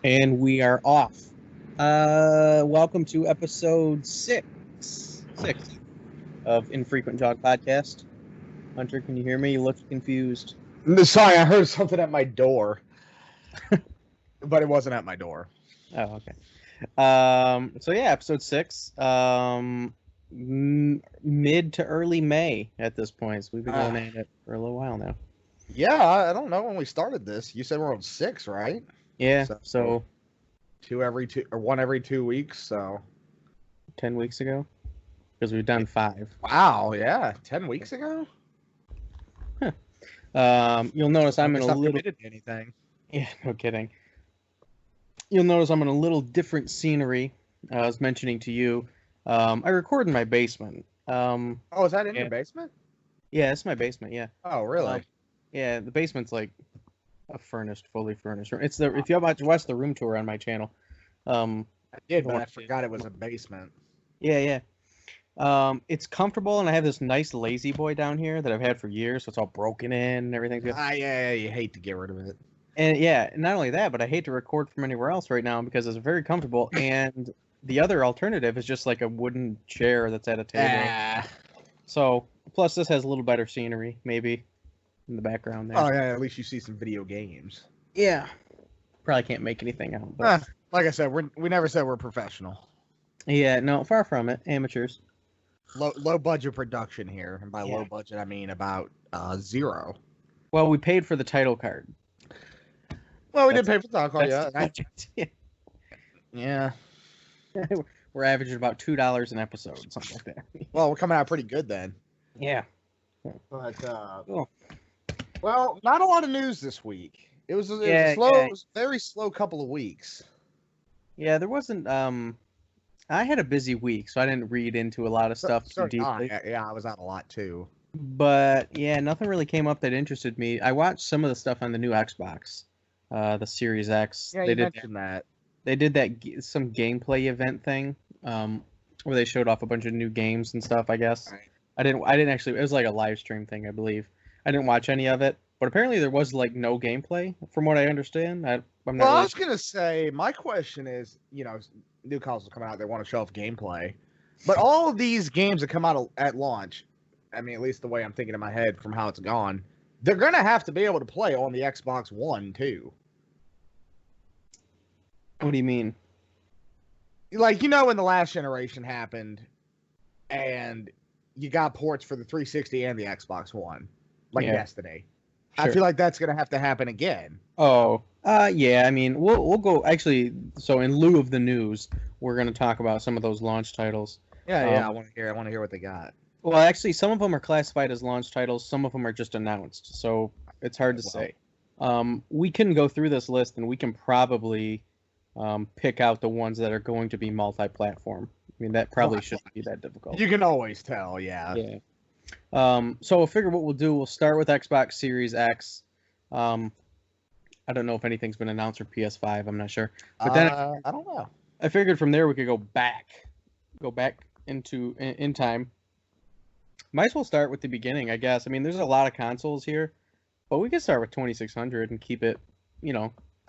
And we are off. Welcome to episode six of Infrequent Podcast. Hunter, can you hear me? You look confused. Sorry, I heard something at my door. But it wasn't at my door. Oh, okay. Episode 6. Mid to early May at this point. So we've been going at it for a little while now. Yeah, I don't know when we started this. You said we're on 6, right? Yeah, so one every 2 weeks, so 10 weeks ago. Because we've done 5. Wow, yeah. 10 weeks ago? You'll notice I'm in a little committed to anything. Yeah, no kidding. You'll notice I'm in a little different scenery. I was mentioning to you, I record in my basement. Oh, is that in your basement? Yeah, it's my basement. Yeah. Oh, really? Yeah, the basement's like a fully furnished room. It's if you watch the room tour on my channel. I did, but I forgot it was a basement. Yeah. It's comfortable, and I have this nice lazy boy down here that I've had for years, so it's all broken in and everything. Yeah, you hate to get rid of it. And yeah, not only that, but I hate to record from anywhere else right now because it's very comfortable. And the other alternative is just like a wooden chair that's at a table. So, plus this has a little better scenery, maybe, in the background there. Oh, yeah, at least you see some video games. Yeah. Probably can't make anything out. But... like I said, we never said we're professional. Yeah, no, far from it. Amateurs. Low budget production here. And by low budget, I mean about 0. Well, we paid for the title card. Well, we did pay for the title card, yeah. Yeah. We're averaging about $2 an episode, something like that. Well, we're coming out pretty good then. Yeah. But cool. Well, not a lot of news this week. It was a very slow couple of weeks. Yeah, there wasn't. I had a busy week, so I didn't read into a lot of stuff too deeply. Yeah, I was out a lot too. But yeah, nothing really came up that interested me. I watched some of the stuff on the new Xbox, the Series X. Yeah, you mentioned that. They did some gameplay event thing, where they showed off a bunch of new games and stuff. I guess right. I didn't actually. It was like a live stream thing, I believe. I didn't watch any of it, but apparently there was like no gameplay, from what I understand. I was gonna say, my question is, new consoles come out, they want to show off gameplay, but all of these games that come out at launch, I mean, at least the way I'm thinking in my head from how it's gone, they're gonna have to be able to play on the Xbox One too. What do you mean? Like, when the last generation happened, and you got ports for the 360 and the Xbox One, yesterday. Sure. I feel like that's gonna have to happen again. Oh, yeah. I mean, we'll go. Actually, so in lieu of the news, we're gonna talk about some of those launch titles. Yeah. I want to hear what they got. Well, actually, some of them are classified as launch titles. Some of them are just announced, so it's hard to say. We can go through this list, and we can probably pick out the ones that are going to be multi-platform. I mean, that probably shouldn't be that difficult. You can always tell, yeah. Yeah. So I figure what we'll do, we'll start with Xbox Series X. I don't know if anything's been announced for PS5. I'm not sure. But then I don't know. I figured from there we could go back into in time. Might as well start with the beginning, I guess. I mean, there's a lot of consoles here, but we could start with 2600 and keep it,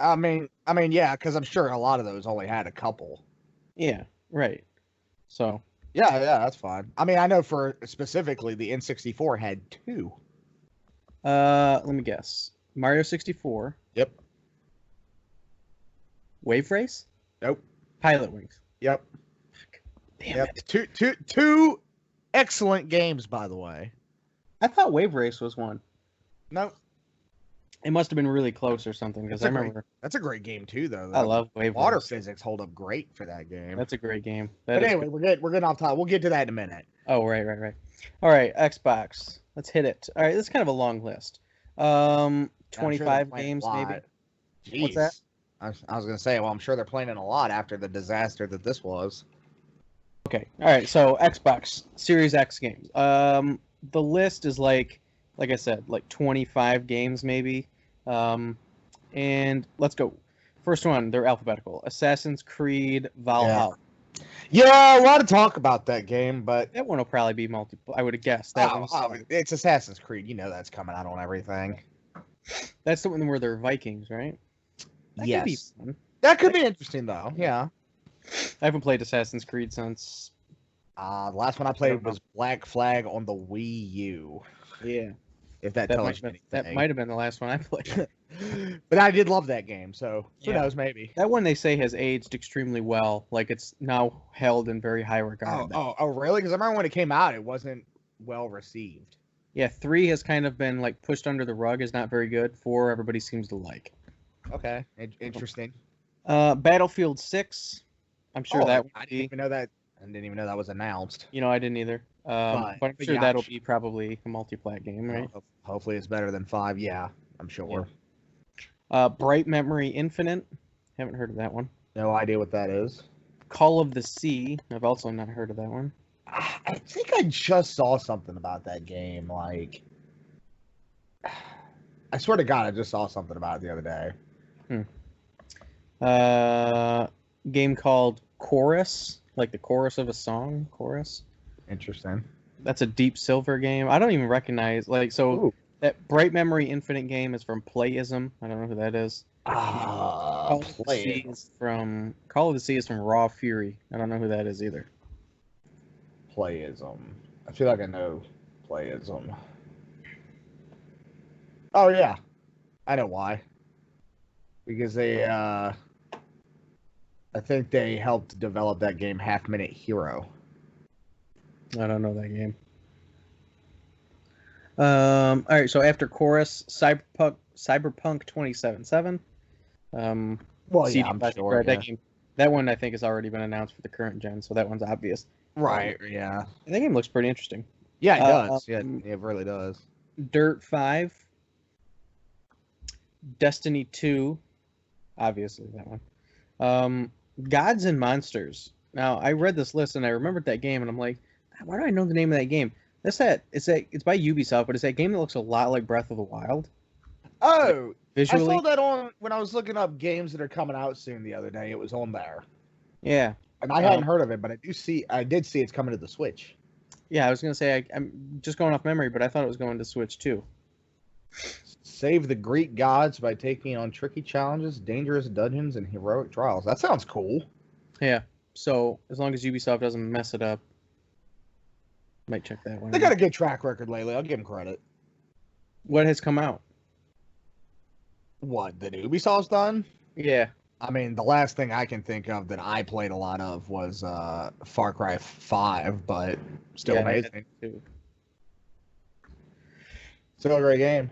I mean, yeah, because I'm sure a lot of those only had a couple. Yeah, right. So. Yeah, that's fine. I mean, I know for specifically the N64 had 2. Let me guess. Mario 64. Yep. Wave Race? Nope. Pilot Wings. Yep. Damn it. Two excellent games, by the way. I thought Wave Race was one. Nope. It must have been really close or something, because I remember. That's a great game too, though. I love Wave Race. Water physics hold up great for that game. That's a great game. But anyway, we're getting off topic. We'll get to that in a minute. Oh, right. All right, Xbox. Let's hit it. All right, this is kind of a long list. 25 games, maybe. Jeez. What's that? I was going to say, well, I'm sure they're playing in a lot after the disaster that this was. Okay. All right, so Xbox Series X games. The list is like I said, like 25 games maybe. And let's go. First one, they're alphabetical. Assassin's Creed Valhalla. Yeah, a lot of talk about that game, but that one will probably be I would have guessed. It's Assassin's Creed. You know that's coming out on everything. That's the one where they're Vikings, right? That yes. That could be interesting, though. Yeah. I haven't played Assassin's Creed since. The last one I played was Black Flag on the Wii U. Yeah. If that tells you anything. That might have been the last one I played. But I did love that game, so who knows, maybe. That one they say has aged extremely well. Like, it's now held in very high regard. Oh, really? Because I remember when it came out, it wasn't well received. Yeah, 3 has kind of been, like, pushed under the rug. Is not very good. 4, everybody seems to like. Okay, interesting. Battlefield 6. I'm sure that would I didn't even know that. I didn't even know that was announced. You know, I didn't either. But I'm sure that'll be probably a multi-plat game, right? Hopefully it's better than 5. Yeah, I'm sure. Yeah. Bright Memory Infinite. Haven't heard of that one. No idea what that is. Call of the Sea. I've also not heard of that one. I think I just saw something about that game. Like, I swear to God, I just saw something about it the other day. Game called Chorus, like the chorus of a song. Chorus. Interesting. That's a Deep Silver game. I don't even recognize. Like, so Ooh. That Bright Memory Infinite game is from Playism. I don't know who that is. Call of the Sea is from Raw Fury. I don't know who that is either. Playism. I feel like I know Playism. Oh yeah, I know why. Because they, I think they helped develop that game, Half Minute Hero. I don't know that game. All right, so after Chorus, Cyberpunk 2077. Well, CD yeah, I'm sure. That game, that one I think has already been announced for the current gen, so that one's obvious. Right. Yeah. That game looks pretty interesting. Yeah, it does. Yeah, it really does. Dirt 5. Destiny 2. Obviously, that one. Gods and Monsters. Now, I read this list and I remembered that game, and I'm like, why do I know the name of that game? It's by Ubisoft, but it's that game that looks a lot like Breath of the Wild. Oh, visually. I saw that on when I was looking up games that are coming out soon the other day. It was on there. Yeah. And I hadn't heard of it, but I did see it's coming to the Switch. Yeah, I was gonna say I'm just going off memory, but I thought it was going to Switch too. Save the Greek gods by taking on tricky challenges, dangerous dungeons, and heroic trials. That sounds cool. Yeah. So as long as Ubisoft doesn't mess it up, might check that one. They got a good track record lately. I'll give them credit. What has come out? What, that Ubisoft's done? Yeah. I mean, the last thing I can think of that I played a lot of was Far Cry 5, but still amazing. Still a great game.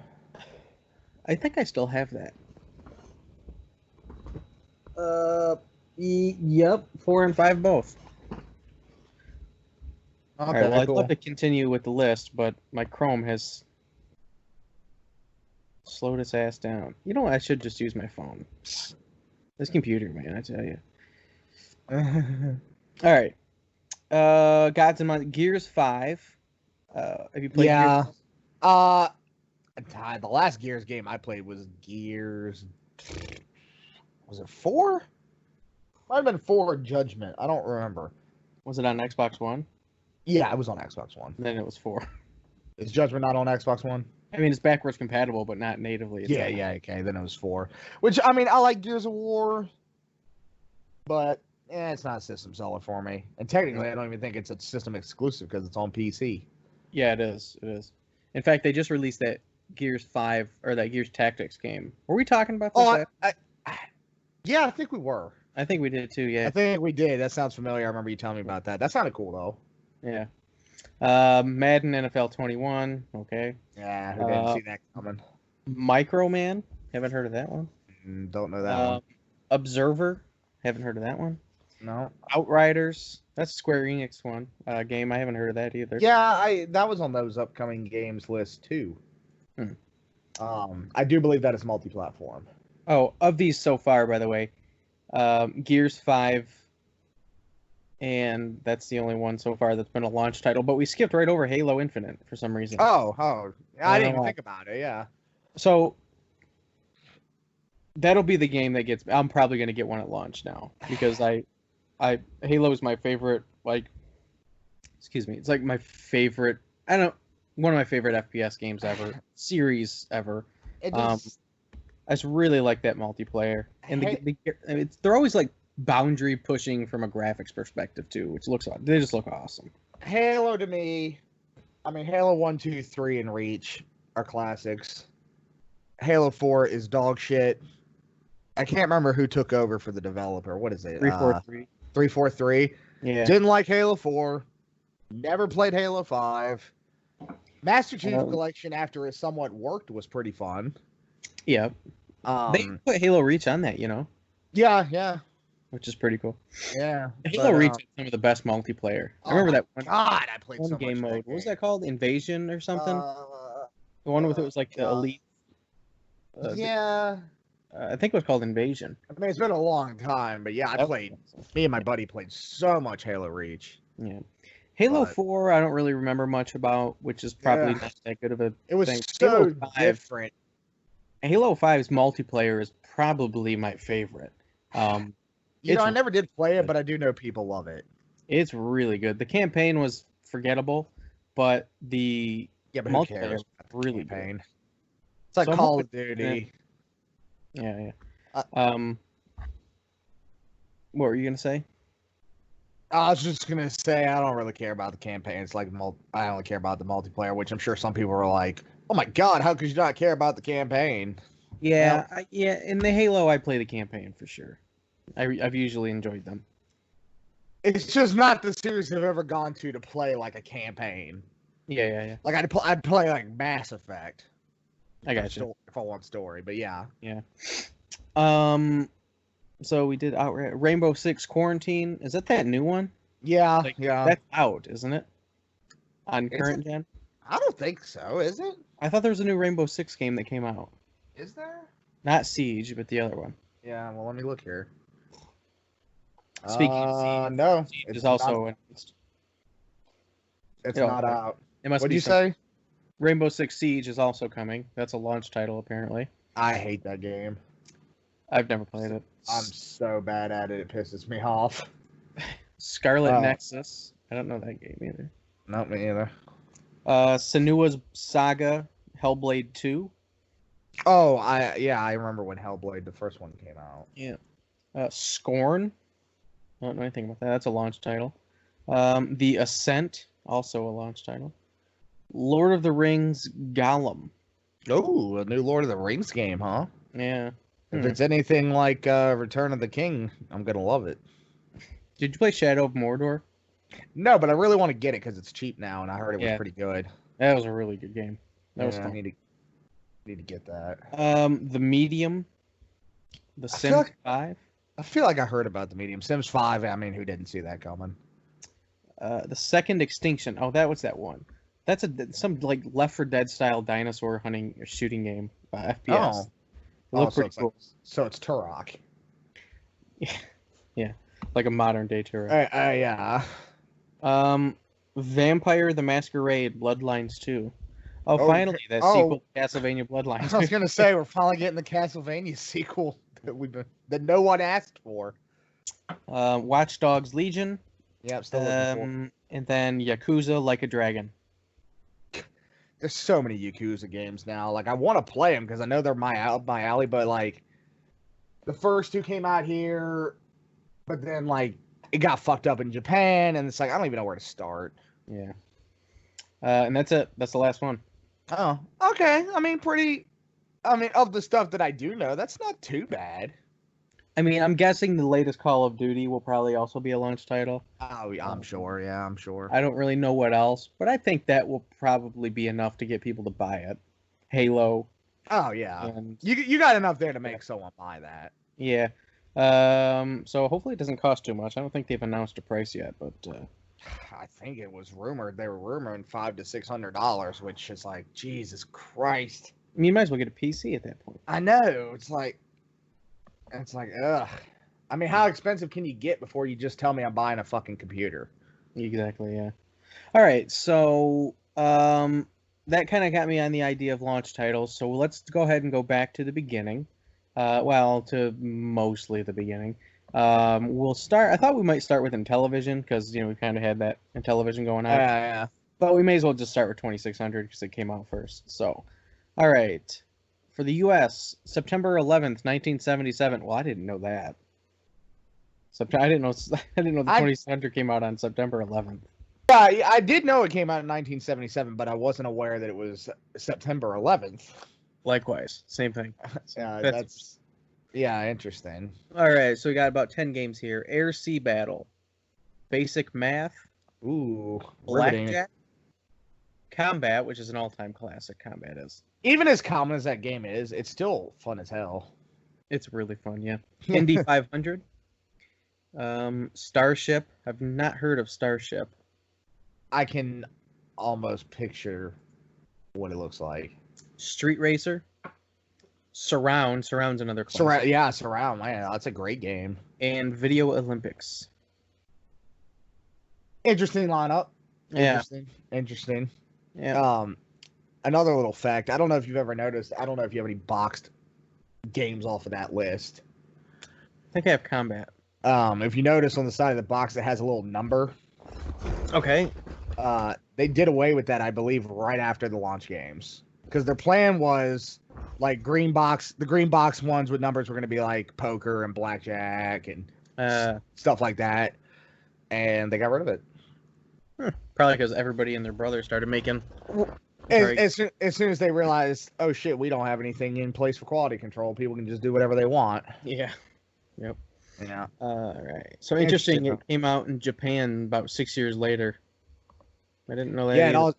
I think I still have that. Yep, 4 and 5 both. Okay, all right, well, cool. I'd love to continue with the list, but my Chrome has slowed its ass down. You know what? I should just use my phone. This computer, man, I tell you. All right. Gods and Monsters. Gears 5. Have you played Gears? The last Gears game I played was Gears... Was it 4? Might have been 4 Judgment. I don't remember. Was it on Xbox One? Yeah, it was on Xbox One. Then it was 4. Is Judgment not on Xbox One? I mean, it's backwards compatible, but not natively. Yeah, okay. Then it was 4. Which, I mean, I like Gears of War, but it's not system seller for me. And technically, I don't even think it's a system exclusive because it's on PC. Yeah, it is. It is. In fact, they just released that Gears 5, or that Gears Tactics game. Were we talking about this? Yeah, I think we were. I think we did too, yeah. I think we did. That sounds familiar. I remember you telling me about that. That sounded cool, though. Yeah. Madden NFL 21. Okay. Yeah, who didn't see that coming? Microman. Haven't heard of that one. Don't know that one. Observer. Haven't heard of that one. No. Outriders. That's a Square Enix one. Game. I haven't heard of that either. Yeah, that was on those upcoming games list too. I do believe that is multi-platform. Oh, of these so far, by the way, Gears 5. And that's the only one so far that's been a launch title. But we skipped right over Halo Infinite for some reason. Oh. I didn't even think about it, yeah. So, that'll be the game that gets... I'm probably going to get one at launch now. Because Halo is my favorite, excuse me. It's like my favorite... one of my favorite FPS games ever. Series ever. It just... I just really like that multiplayer, and they're always like boundary pushing from a graphics perspective too, which they just look awesome. Halo to me, I mean, Halo 1, 2, 3, and Reach are classics. Halo 4 is dog shit. I can't remember who took over for the developer. What is it? 343. 343. Yeah. Didn't like Halo 4. Never played Halo 5. Master Chief Collection, after it somewhat worked, was pretty fun. Yeah. They put Halo Reach on that, Yeah. Which is pretty cool. Yeah. Halo Reach is some of the best multiplayer. I remember that one. God, I played one so game much mode. What was that called? Invasion or something? The one with it was like the elite. Yeah. I think it was called Invasion. I mean, it's been a long time, but yeah, me and my buddy played so much Halo Reach. Yeah. Halo 4, I don't really remember much about, which is probably not that good of a It was thing. so different. Halo 5's multiplayer is probably my favorite. I never did play it, but I do know people love it. It's really good. The campaign was forgettable, but the multiplayer was really good. It's like Call of Duty. Yeah. What were you gonna say? I was just gonna say I don't really care about the campaign. It's like I only care about the multiplayer, which I'm sure some people are like, "Oh my god, how could you not care about the campaign?" Yeah, in the Halo, I play the campaign for sure. I've usually enjoyed them. It's just not the series I've ever gone to play like a campaign. Yeah. Like I'd play like Mass Effect. I got you. If I want story, but yeah. So we did Rainbow Six Quarantine. Is that new one? Yeah, That's out, isn't it? On current gen? I don't think so. Is it? I thought there was a new Rainbow Six game that came out. Is there? Not Siege, but the other one. Yeah. Well, let me look here. Speaking of Siege, no, Siege is also announced. It's not out. It must. What did you say? Rainbow Six Siege is also coming. That's a launch title, apparently. I hate that game. I've never played it. I'm so bad at it, it pisses me off. Scarlet Nexus. I don't know that game either. Not me either. Senua's Saga, Hellblade 2. Oh, I remember when Hellblade, the first one, came out. Yeah. Scorn. I don't know anything about that. That's a launch title. The Ascent, also a launch title. Lord of the Rings Gollum. Oh, a new Lord of the Rings game, huh? Yeah. If it's anything like Return of the King, I'm going to love it. Did you play Shadow of Mordor? No, but I really want to get it because it's cheap now, and I heard it was pretty good. That was a really good game. That was fun. I need to get that. The Medium. The Sims 5. I feel like I heard about The Medium. Sims 5, I mean, who didn't see that coming? The Second Extinction. Oh, that was that one. That's some like Left 4 Dead style dinosaur hunting or shooting game. FPS. It looked pretty cool. So it's Turok. Yeah. Like a modern day Turok. Yeah. Vampire the Masquerade Bloodlines 2. Oh, finally, that sequel to Castlevania Bloodlines. I was gonna say we're finally getting the Castlevania sequel that no one asked for. Watch Dogs Legion. Yep, still looking for. And then Yakuza Like a Dragon. There's so many Yakuza games now. Like, I want to play them because I know they're my alley, but like, the first two came out here, but then like it got fucked up in Japan, and it's like I don't even know where to start. Yeah. And that's it. That's the last one. Oh, okay. I mean, of the stuff that I do know, that's not too bad. I mean, I'm guessing the latest Call of Duty will probably also be a launch title. Oh, I'm sure. Yeah, I'm sure. I don't really know what else, but I think that will probably be enough to get people to buy it. Halo. Oh, yeah. And you got enough there to make someone buy that. Yeah. So hopefully it doesn't cost too much. I don't think they've announced a price yet, but I think it was rumored. They were rumoring $500 to $600, which is like, Jesus Christ. I mean, you might as well get a PC at that point. I know. It's like, ugh. I mean, how expensive can you get before you just tell me I'm buying a fucking computer? Exactly, yeah. All right, so that kind of got me on the idea of launch titles. So let's go ahead and go back to the beginning. To mostly the beginning. We'll start. I thought we might start with Intellivision because we kind of had that Intellivision going on. Yeah. But we may as well just start with 2600 because it came out first. So, all right. For the U.S., September 11th, 1977. Well, I didn't know that. I didn't know. I didn't know the 20th Century came out on September 11th. Yeah, I did know it came out in 1977, but I wasn't aware that it was September 11th. Likewise, same thing. That's interesting. All right, so we got about 10 games here. Air Sea Battle, Basic Math, Ooh, Blackjack, Combat, which is an all-time classic. Combat is. Even as common as that game is, it's still fun as hell. It's really fun, yeah. Indy 500, Starship. I've not heard of Starship. I can almost picture what it looks like. Street Racer, Surround's another classic. Surround, man, that's a great game. And Video Olympics. Interesting lineup. Yeah. Interesting. Yeah. Another little fact. I don't know if you've ever noticed. I don't know if you have any boxed games off of that list. I think I have Combat. If you notice on the side of the box, it has a little number. Okay. They did away with that, I believe, right after the launch games, because their plan was like the green box ones with numbers were going to be like poker and blackjack and stuff like that, and they got rid of it. Probably because everybody and their brother started making. As soon as they realized, oh shit, we don't have anything in place for quality control. People can just do whatever they want. Yeah. Yep. Yeah. All right. So interesting. It came out in Japan about 6 years later. I didn't know that.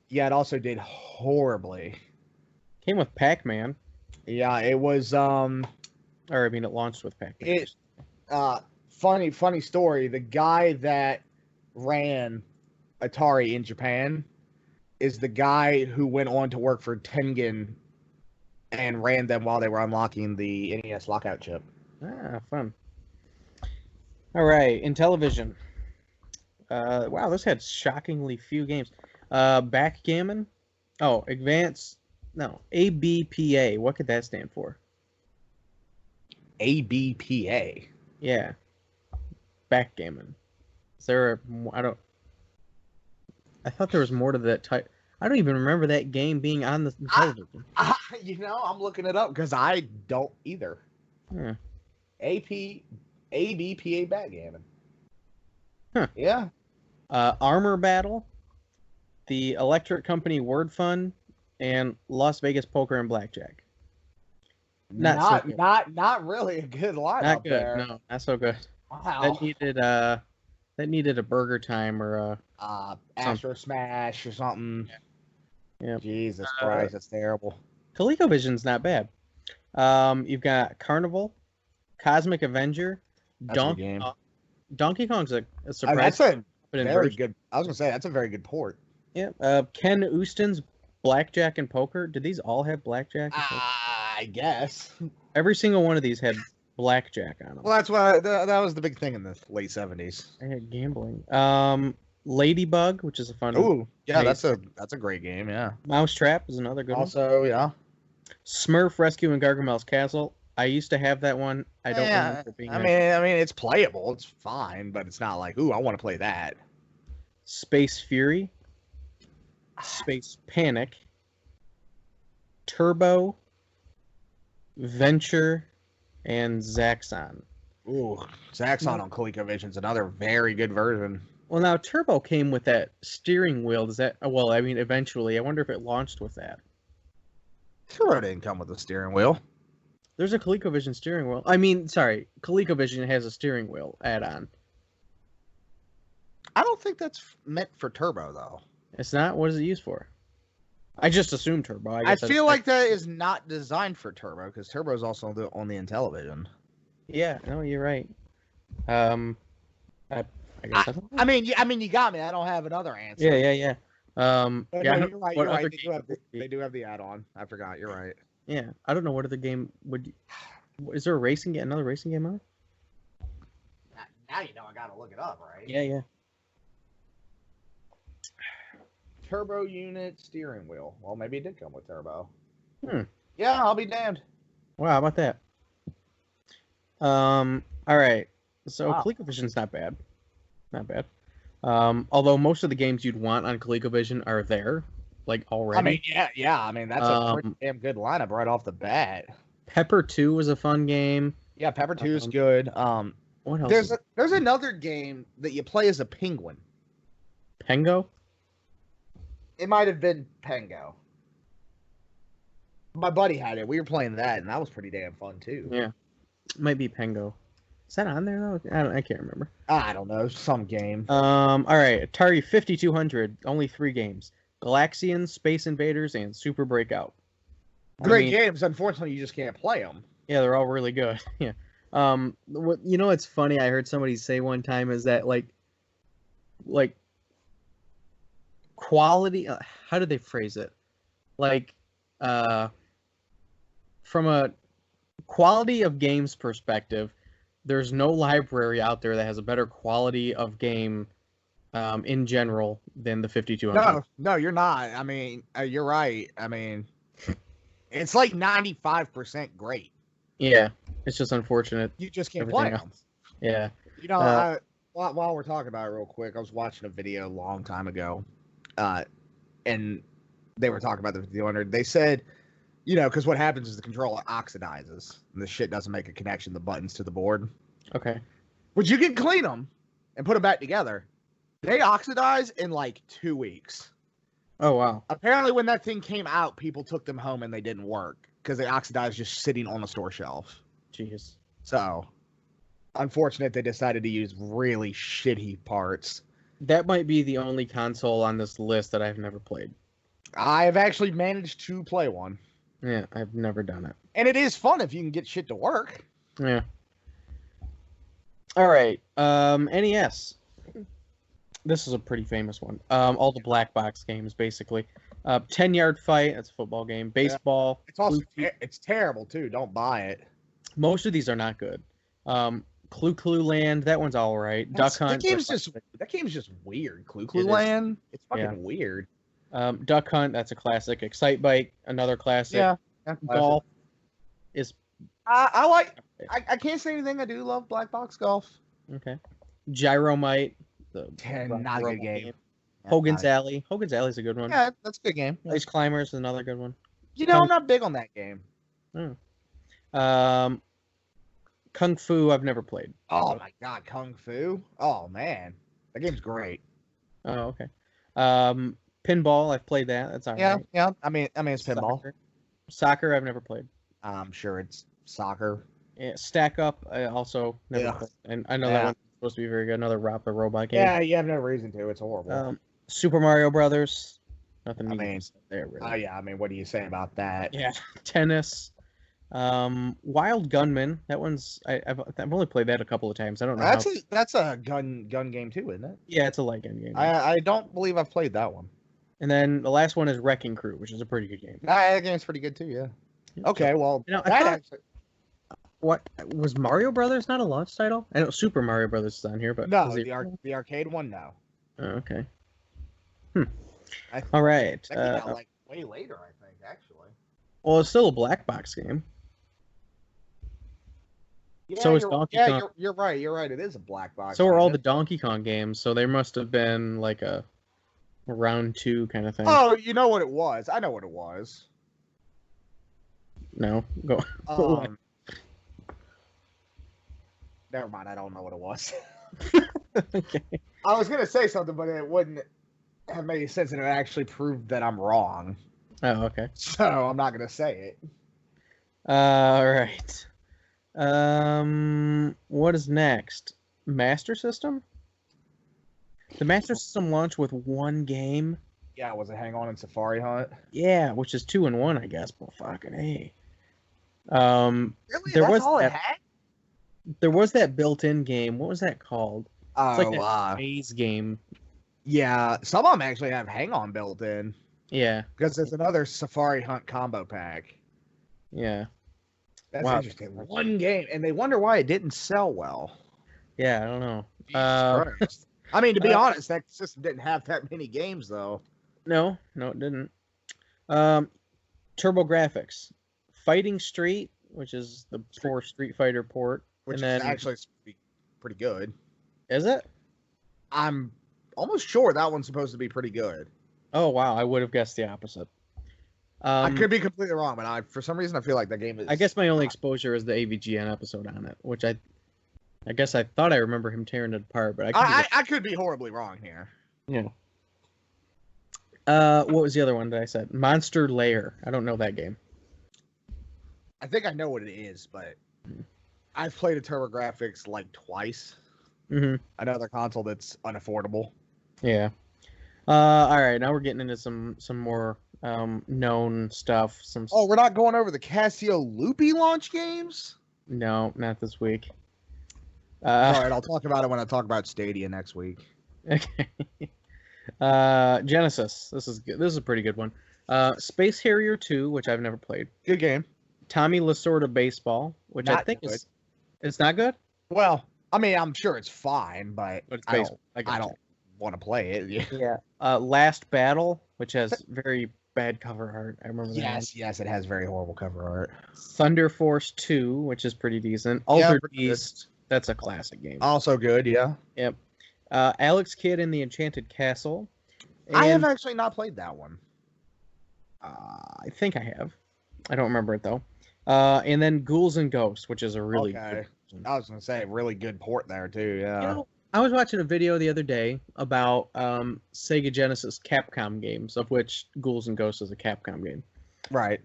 Yeah. It also did horribly. Came with Pac-Man. Yeah. It was. Or I mean, it launched with Pac-Man. Funny story. The guy that ran Atari in Japan is the guy who went on to work for Tengen and ran them while they were unlocking the NES lockout chip. Ah, fun. All right, in television. Wow, this had shockingly few games. Backgammon. Oh, ABPA. What could that stand for? ABPA. Yeah. Backgammon. Is there I thought there was more to that type. I don't even remember that game being on the television. I'm looking it up because I don't either. Yeah. ABPA Backgammon. Huh. Yeah. Armor Battle, the Electric Company Word Fun, and Las Vegas Poker and Blackjack. Not really a good lineup. Not good. There. No, not so good. Wow. That needed a Burger Time or Astro Smash or something. Yeah. Jesus Christ, that's terrible. ColecoVision's not bad. You've got Carnival, Cosmic Avenger, Donkey Kong's a surprise. That's a very good. I was gonna say that's a very good port. Yeah. Ken Uston's Blackjack and Poker. Did these all have Blackjack? I guess every single one of these had Blackjack on them. Well, that's why that was the big thing in the late 70s. I had gambling. Ladybug, which is a fun. Ooh, yeah, that's a great game. Yeah. Mousetrap is another good one. Also, yeah. Smurf Rescue in Gargamel's Castle. I used to have that one. I don't remember being. I mean, it's playable. It's fine, but it's not like, ooh, I want to play that. Space Fury, Space Panic, Turbo, Venture, and Zaxxon. Ooh, Zaxxon on ColecoVision's another very good version. Well, now Turbo came with that steering wheel. Does that? Well, I mean, eventually. I wonder if it launched with that. Turbo didn't come with a steering wheel. There's a ColecoVision steering wheel. I mean, sorry, ColecoVision has a steering wheel add-on. I don't think that's meant for Turbo, though. It's not? What is it used for? I just assumed Turbo. I feel like that is not designed for Turbo, because Turbo is also on the Intellivision. Yeah, no, you're right. I guess I mean, you got me. I don't have another answer. Yeah. No, you're right. You're right. They do have the add-on. I forgot. You're right. Yeah, I don't know what other game would. Is there a racing game? Another racing game on? Now you know I gotta look it up, right? Yeah. Turbo unit steering wheel. Well, maybe it did come with Turbo. Yeah, I'll be damned. Wow, how about that? All right. So ColecoVision's not bad. Not bad. Although most of the games you'd want on ColecoVision are there. like already. I mean, yeah. I mean, that's a pretty Um, damn good lineup right off the bat. Pepper 2 was a fun game. Yeah, Pepper 2 is Um, good. what else? There's another game that you play as a penguin. Pengo? It might have been Pengo. My buddy had it. We were playing that, and that was pretty damn fun too. Yeah, might be Pengo. Is that on there though? I can't remember. I don't know, some game. All right, Atari 5200. Only 3 games: Galaxians, Space Invaders, and Super Breakout. Great games. Unfortunately, you just can't play them. Yeah, they're all really good. Yeah. What's funny? I heard somebody say one time is that like quality. How did they phrase it? Like, from a quality of games perspective, there's no library out there that has a better quality of game in general than the 5200. No, you're not. I mean, you're right. I mean, it's like 95% great. Yeah, it's just unfortunate. You just can't play them. Yeah. You know, while we're talking about it real quick, I was watching a video a long time ago, and they were talking about the 5200. They said, you know, because what happens is the controller oxidizes, and the shit doesn't make a connection, the buttons to the board. Okay. But you can clean them and put them back together. They oxidize in like 2 weeks. Oh, wow. Apparently, when that thing came out, people took them home and they didn't work because they oxidized just sitting on the store shelf. Jeez. So, unfortunate they decided to use really shitty parts. That might be the only console on this list that I've never played. I've actually managed to play one. Yeah, I've never done it. And it is fun if you can get shit to work. Yeah. All right. NES. This is a pretty famous one. All the black box games, basically. 10-yard fight. That's a football game. Baseball. It's also it's terrible too. Don't buy it. Most of these are not good. Clue Clue Land. That one's all right. Duck Hunt. That game's just weird. Clue Clue Land. It's fucking weird. Duck Hunt. That's a classic. Excite Bike. Another classic. Yeah. Golf is. I like. I can't say anything. I do love black box golf. Okay. Gyromite. Not a good game. Hogan's Alley. Hogan's Alley's a good one. Yeah, that's a good game. Ice Climbers is another good one. You know, I'm not big on that game. Kung Fu, I've never played. Oh my god, Kung Fu. Oh man, that game's great. Oh, okay. Pinball, I've played that. That's all right. Yeah. I mean, it's pinball. Soccer, I've never played. I'm sure it's soccer. Yeah, Stack Up, I also never played. And I know that one's supposed to be very good. Another robot game. Yeah, you have no reason to. It's horrible. Super Mario Brothers. Nothing there, really. Oh yeah, I mean, what do you say about that? Yeah. Tennis. Wild Gunman. That one's I've only played that a couple of times. I don't know. That's a gun game too, isn't it? Yeah, it's a light gun game. I don't believe I've played that one. And then the last one is Wrecking Crew, which is a pretty good game. That game's pretty good too. Yeah. Okay, well, what was Mario Brothers not a launch title? I know Super Mario Brothers is on here, but no, the arcade one, no. Oh, okay. All right. That came out like way later, I think, actually. Well, it's still a black box game. Yeah, so is Donkey Kong. You're right. You're right. It is a black box. So are all the Donkey Kong games. So there must have been like a round 2 kind of thing. Oh, you know what it was? I know what it was. No, go. Never mind. I don't know what it was. Okay. I was gonna say something, but it wouldn't have made sense, and it actually proved that I'm wrong. Oh, okay. So I'm not gonna say it. All right. What is next? Master System? The Master System launched with 1 game. Yeah, was it Hang On and Safari Hunt? Yeah, which is 2 in 1, I guess. But fucking A. Really? That's all it had? There was that built-in game. What was that called? It's like a maze game. Yeah, some of them actually have Hang On built in. Yeah. Because there's another Safari Hunt combo pack. Yeah. That's interesting. 1 game, and they wonder why it didn't sell well. Yeah, I don't know. I mean, to be honest, that system didn't have that many games, though. No, it didn't. TurboGrafx. Fighting Street, which is the poor Street Fighter port. Which is actually pretty good. Is it? I'm almost sure that one's supposed to be pretty good. Oh wow, I would have guessed the opposite. I could be completely wrong, but for some reason I feel like that game is. I guess my only exposure is the AVGN episode on it, which I guess I thought I remember him tearing it apart, but I could be horribly wrong here. Yeah. What was the other one that I said? Monster Lair. I don't know that game. I think I know what it is, but I've played a TurboGrafx like twice. Mm-hmm. Another console that's unaffordable. Yeah. All right, now we're getting into some more known stuff. Oh, we're not going over the Casio Loopy launch games? No, not this week. All right, I'll talk about it when I talk about Stadia next week. Okay. Genesis. This is good. This is a pretty good one. Space Harrier 2, which I've never played. Good game. Tommy Lasorda Baseball, which Not I think good. it's not good. Well, I mean, I'm sure it's fine, but But it's I baseball. I don't want to play it. Yeah. Last Battle, which has very bad cover art. I remember that. Yes, it has very horrible cover art. Thunder Force 2, which is pretty decent. Yeah, Altered pretty good. Beast, that's a classic game. Also good, yeah. Yep. Alex Kidd and the Enchanted Castle. I have And, actually not played that one. I think I have. I don't remember it though. And then Ghouls and Ghosts, which is a really Okay. good one. I was gonna say really good port there too. Yeah. You know, I was watching a video the other day about Sega Genesis Capcom games, of which Ghouls and Ghosts is a Capcom game. Right.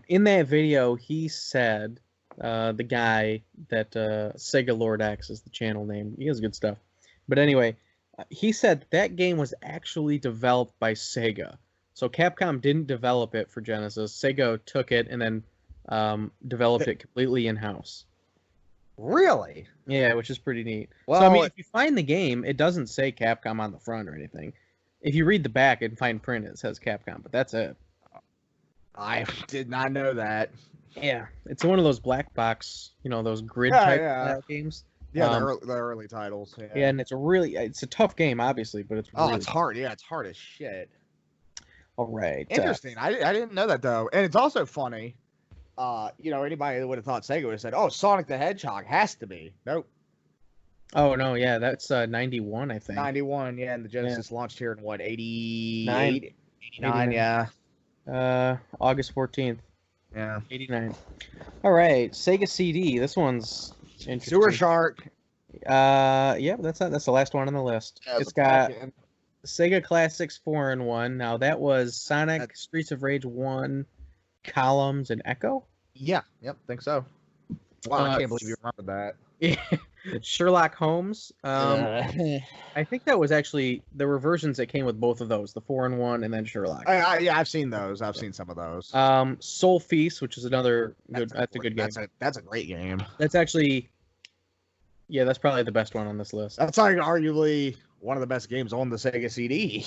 In that video, he said, the guy that Sega Lord X is the channel name. He has good stuff. But anyway, he said that game was actually developed by Sega. So Capcom didn't develop it for Genesis. Sega took it and then developed it completely in-house. Really? Yeah, which is pretty neat. Well, So, I mean, if you find the game, it doesn't say Capcom on the front or anything. If you read the back and fine print, it says Capcom, but that's it. I did not know that. Yeah. It's one of those black box, those grid Yeah, type yeah. games. Yeah, Um, the early titles. Yeah. Yeah, and it's a tough game, obviously, but it's really it's hard. Yeah, it's hard as shit. all right. Interesting. I didn't know that though, and it's also funny. Anybody that would have thought Sega would have said, "Oh, Sonic the Hedgehog has to be." Nope. Oh no, yeah, that's 91, I think. 91. Yeah, and the Genesis launched here in what 89. 89. Yeah. August 14th, Yeah. 89. All right, Sega CD. This one's interesting. Sewer Shark. Yeah, that's the last one on the list. Yeah, It's got Sega Classics 4-in-1. Now that was Sonic, Streets of Rage 1, Columns, and Echo. Yeah. Yep. Think so. Wow, I can't believe you remember that. Sherlock Holmes. Yeah. I think that was actually there were versions that came with both of those, the 4-in-1 and then Sherlock. Yeah, I've seen those. I've seen some of those. Soul Feast, which is another good. That's a good game. That's a great game. That's actually, yeah, that's probably the best one on this list. That's like arguably one of the best games on the Sega CD.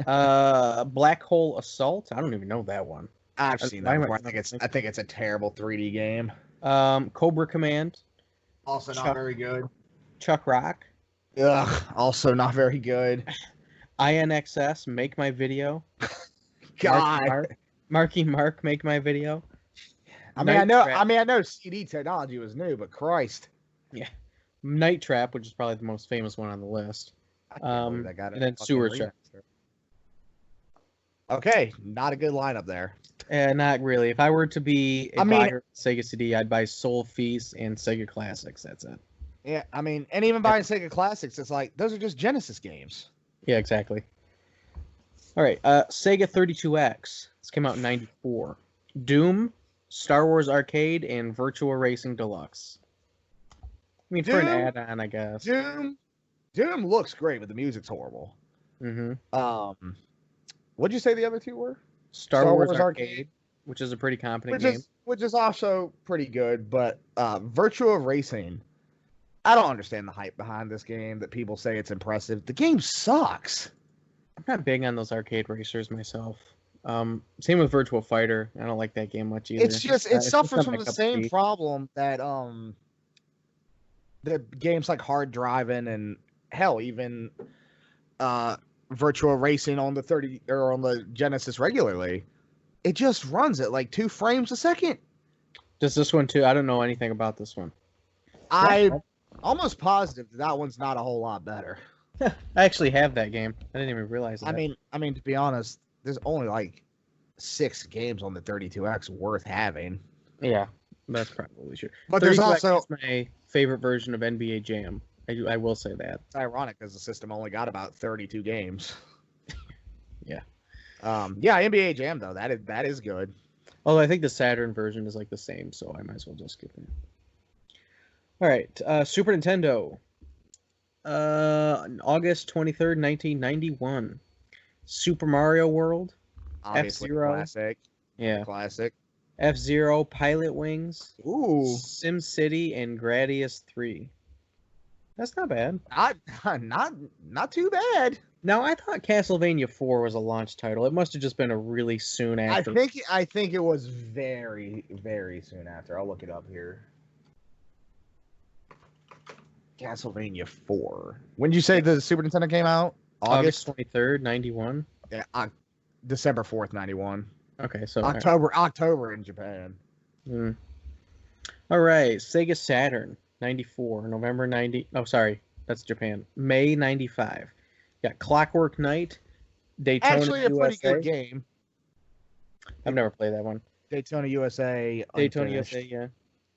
Black Hole Assault. I don't even know that one. I've seen that before. I think it's a terrible 3D game. Cobra Command. Also not very good. Chuck Rock. Ugh, also not very good. INXS, Make My Video. God. Marky Mark, Make My Video. I know CD technology was new, but Christ. Yeah. Night Trap, which is probably the most famous one on the list. And then Sewer Shark. Okay, not a good lineup there. Not really. If I were to be a buyer of Sega CD, I'd buy Soul Feast and Sega Classics. That's it. Yeah, I mean, and even buying Sega Classics, it's like, those are just Genesis games. Yeah, exactly. All right, Sega 32X. This came out in 94. Doom, Star Wars Arcade, and Virtua Racing Deluxe. I mean, for an add-on, I guess. Doom looks great, but the music's horrible. Mm-hmm. What'd you say the other two were? Star Wars Arcade, which is a pretty competent game. Which is also pretty good, but Virtua Racing, I don't understand the hype behind this game that people say it's impressive. The game sucks. I'm not big on those arcade racers myself. Same with Virtua Fighter. I don't like that game much either. It suffers from the same problem that the games like Hard Driving and hell, even Virtua Racing on the Genesis regularly. It just runs at like 2 frames a second. Does this one too? I don't know anything about this one. I'm almost positive that one's not a whole lot better. I actually have that game. I didn't even realize that. I mean, to be honest, there's only like 6 games on the 32X worth having. Yeah, that's probably true. But there's 32X also is my favorite version of NBA Jam. I will say that. It's ironic because the system only got about 32 games. Yeah. Yeah, NBA Jam though that is good. Although I think the Saturn version is like the same, so I might as well just skip it. All right, Super Nintendo. August 23rd, 1991. Super Mario World. Obviously, F-Zero. classic. Yeah. Classic. F-Zero, Pilot Wings. Ooh, Sim City, and Gradius 3. That's not bad. Not too bad. Now, I thought Castlevania 4 was a launch title. It must have just been a really soon after. I think it was very, very soon after. I'll look it up here. Castlevania 4. When did you say the Super Nintendo came out? August 23rd, 91. Yeah, December 4th, 91. Okay, so October in Japan. All right, Sega Saturn, 94. November 90. Oh, sorry, that's Japan. May 95. Got Clockwork Knight, Daytona Actually, a pretty USA. good game. I've never played that one. Daytona USA. Daytona unfinished. USA, yeah.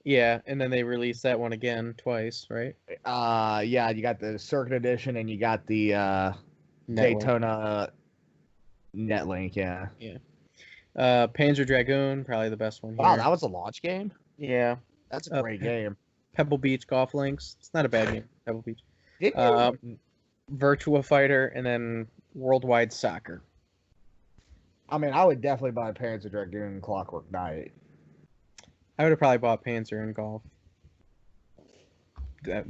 Yeah, and then they released that one again twice, right? Yeah, you got the Circuit Edition and you got the Daytona Netlink, yeah. Yeah. Panzer Dragoon, probably the best one here. Wow, that was a launch game? Yeah. That's a great game. Pebble Beach Golf Links. It's not a bad game. Pebble Beach. Did you? Virtua Fighter, and then Worldwide Soccer. I mean, I would definitely buy Panzer Dragoon and Clockwork Knight. I would have probably bought Panzer and Golf.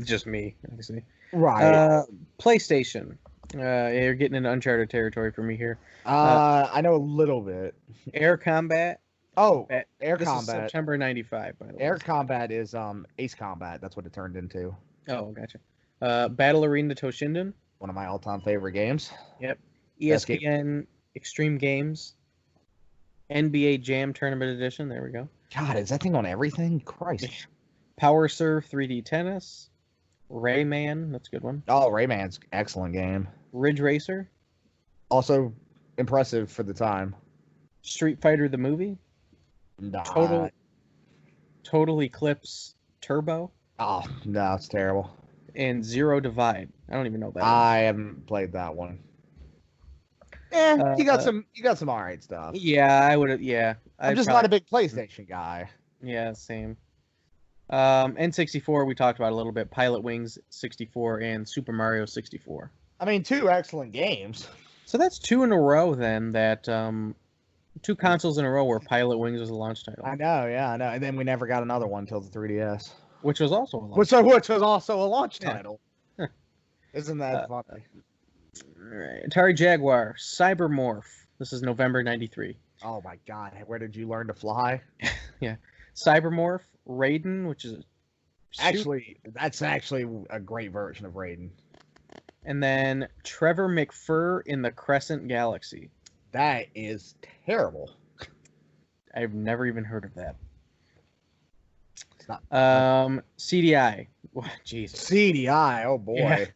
Just me, obviously. Right. PlayStation. You're getting into uncharted territory for me here. I know a little bit. Air Combat. Oh, Air This Combat. is September 95, by the way. Air Combat is Ace Combat. That's what it turned into. Oh, gotcha. Battle Arena Toshinden. One of my all-time favorite games. Yep. Best game. ESPN Extreme Games. NBA Jam Tournament Edition. There we go. God, is that thing on everything? Christ. Power Serve 3D Tennis. Rayman. That's a good one. Oh, Rayman's excellent game. Ridge Racer. Also impressive for the time. Street Fighter the movie. Nah. Total Eclipse Turbo. Oh, no, it's terrible. And Zero Divide. I don't even know that. I haven't played that one. You got some alright stuff. Yeah, I would have. Yeah, I'm just not a big PlayStation guy. Yeah, same. N64 we talked about a little bit. Pilot Wings 64 and Super Mario 64. I mean, 2 excellent games. So that's 2 in a row then. That 2 consoles in a row where Pilot Wings was a launch title. I know, yeah, I know. And then we never got another one until the 3DS. Which was also a launch title. Which was also a launch title. Isn't that funny? All right. Atari Jaguar, Cybermorph. This is November 93. Oh my god, where did you learn to fly? Yeah. Cybermorph, Raiden, which is that's actually a great version of Raiden. And then Trevor McFur in the Crescent Galaxy. That is terrible. I've never even heard of that. It's not. CDI. Jeez. CDI. Oh boy. Yeah.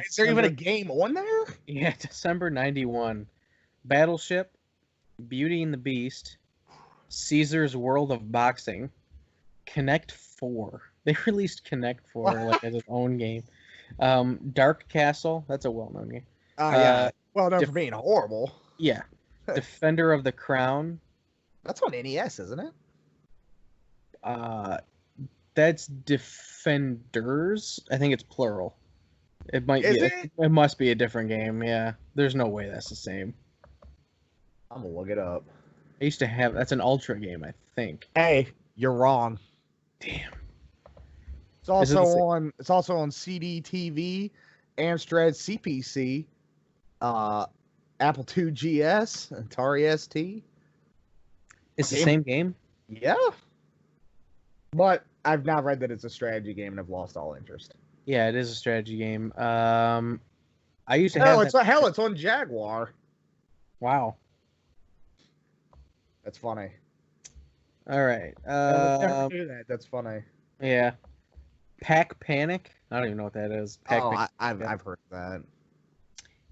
Is there even a game on there? Yeah, December 91. Battleship, Beauty and the Beast, Caesar's World of Boxing, Connect 4. They released Connect 4 like as its own game. Dark Castle, that's a well-known game. Yeah. Well known for being horrible. Yeah. Defender of the Crown. That's on NES, isn't it? That's Defenders. I think it's plural. It might Is be. it? It must be a different game. Yeah. There's no way that's the same. I'm gonna look it up. I used to have. That's an Ultra game, I think. Hey, you're wrong. Damn. It's also on. It's also on CD, TV, Amstrad CPC, Apple II GS, Atari ST. It's the same game. Yeah. But I've now read that it's a strategy game and I've lost all interest. Yeah, it is a strategy game. I used to Hell, have. it's on Jaguar. Wow. That's funny. All right. Never do that. That's funny. Yeah. Pack Panic. I don't even know what that is. I've heard that.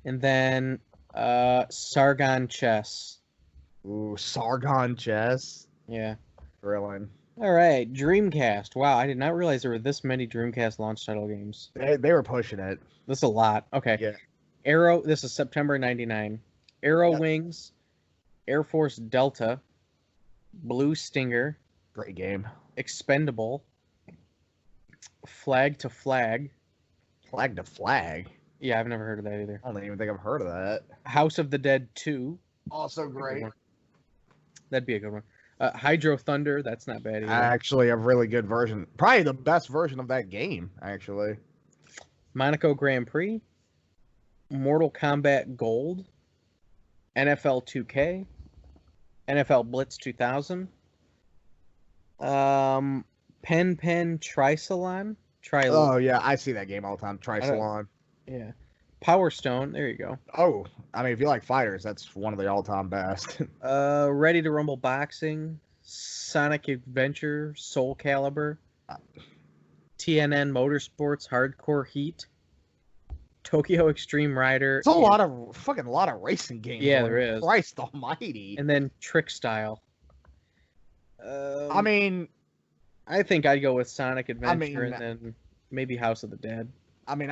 And then Sargon Chess. Ooh, Sargon Chess. Yeah. Thrilling. All right, Dreamcast. Wow, I did not realize there were this many Dreamcast launch title games. They were pushing it. This is a lot. Okay. Yeah. Arrow. This is September '99. Arrow Yep. Wings, Air Force Delta, Blue Stinger, Great game. Expendable, Flag to Flag. Flag to Flag. Yeah, I've never heard of that either. I don't even think I've heard of that. House of the Dead 2. Also great. That'd be a good one. Hydro Thunder. That's not bad either. Actually, a really good version. Probably the best version of that game, actually. Monaco Grand Prix, Mortal Kombat Gold, NFL 2K, NFL Blitz 2000, Pen Trisalon. Oh, yeah, I see that game all the time. Trisalon. Yeah. Power Stone. There you go. Oh, I mean, if you like fighters, that's one of the all-time best. Ready to Rumble Boxing, Sonic Adventure, Soul Calibur, TNN Motorsports, Hardcore Heat, Tokyo Extreme Rider. It's a lot of racing games. Yeah, there is. Christ almighty. And then Trick Style. I mean, I think I'd go with Sonic Adventure mean, and then maybe House of the Dead. I mean,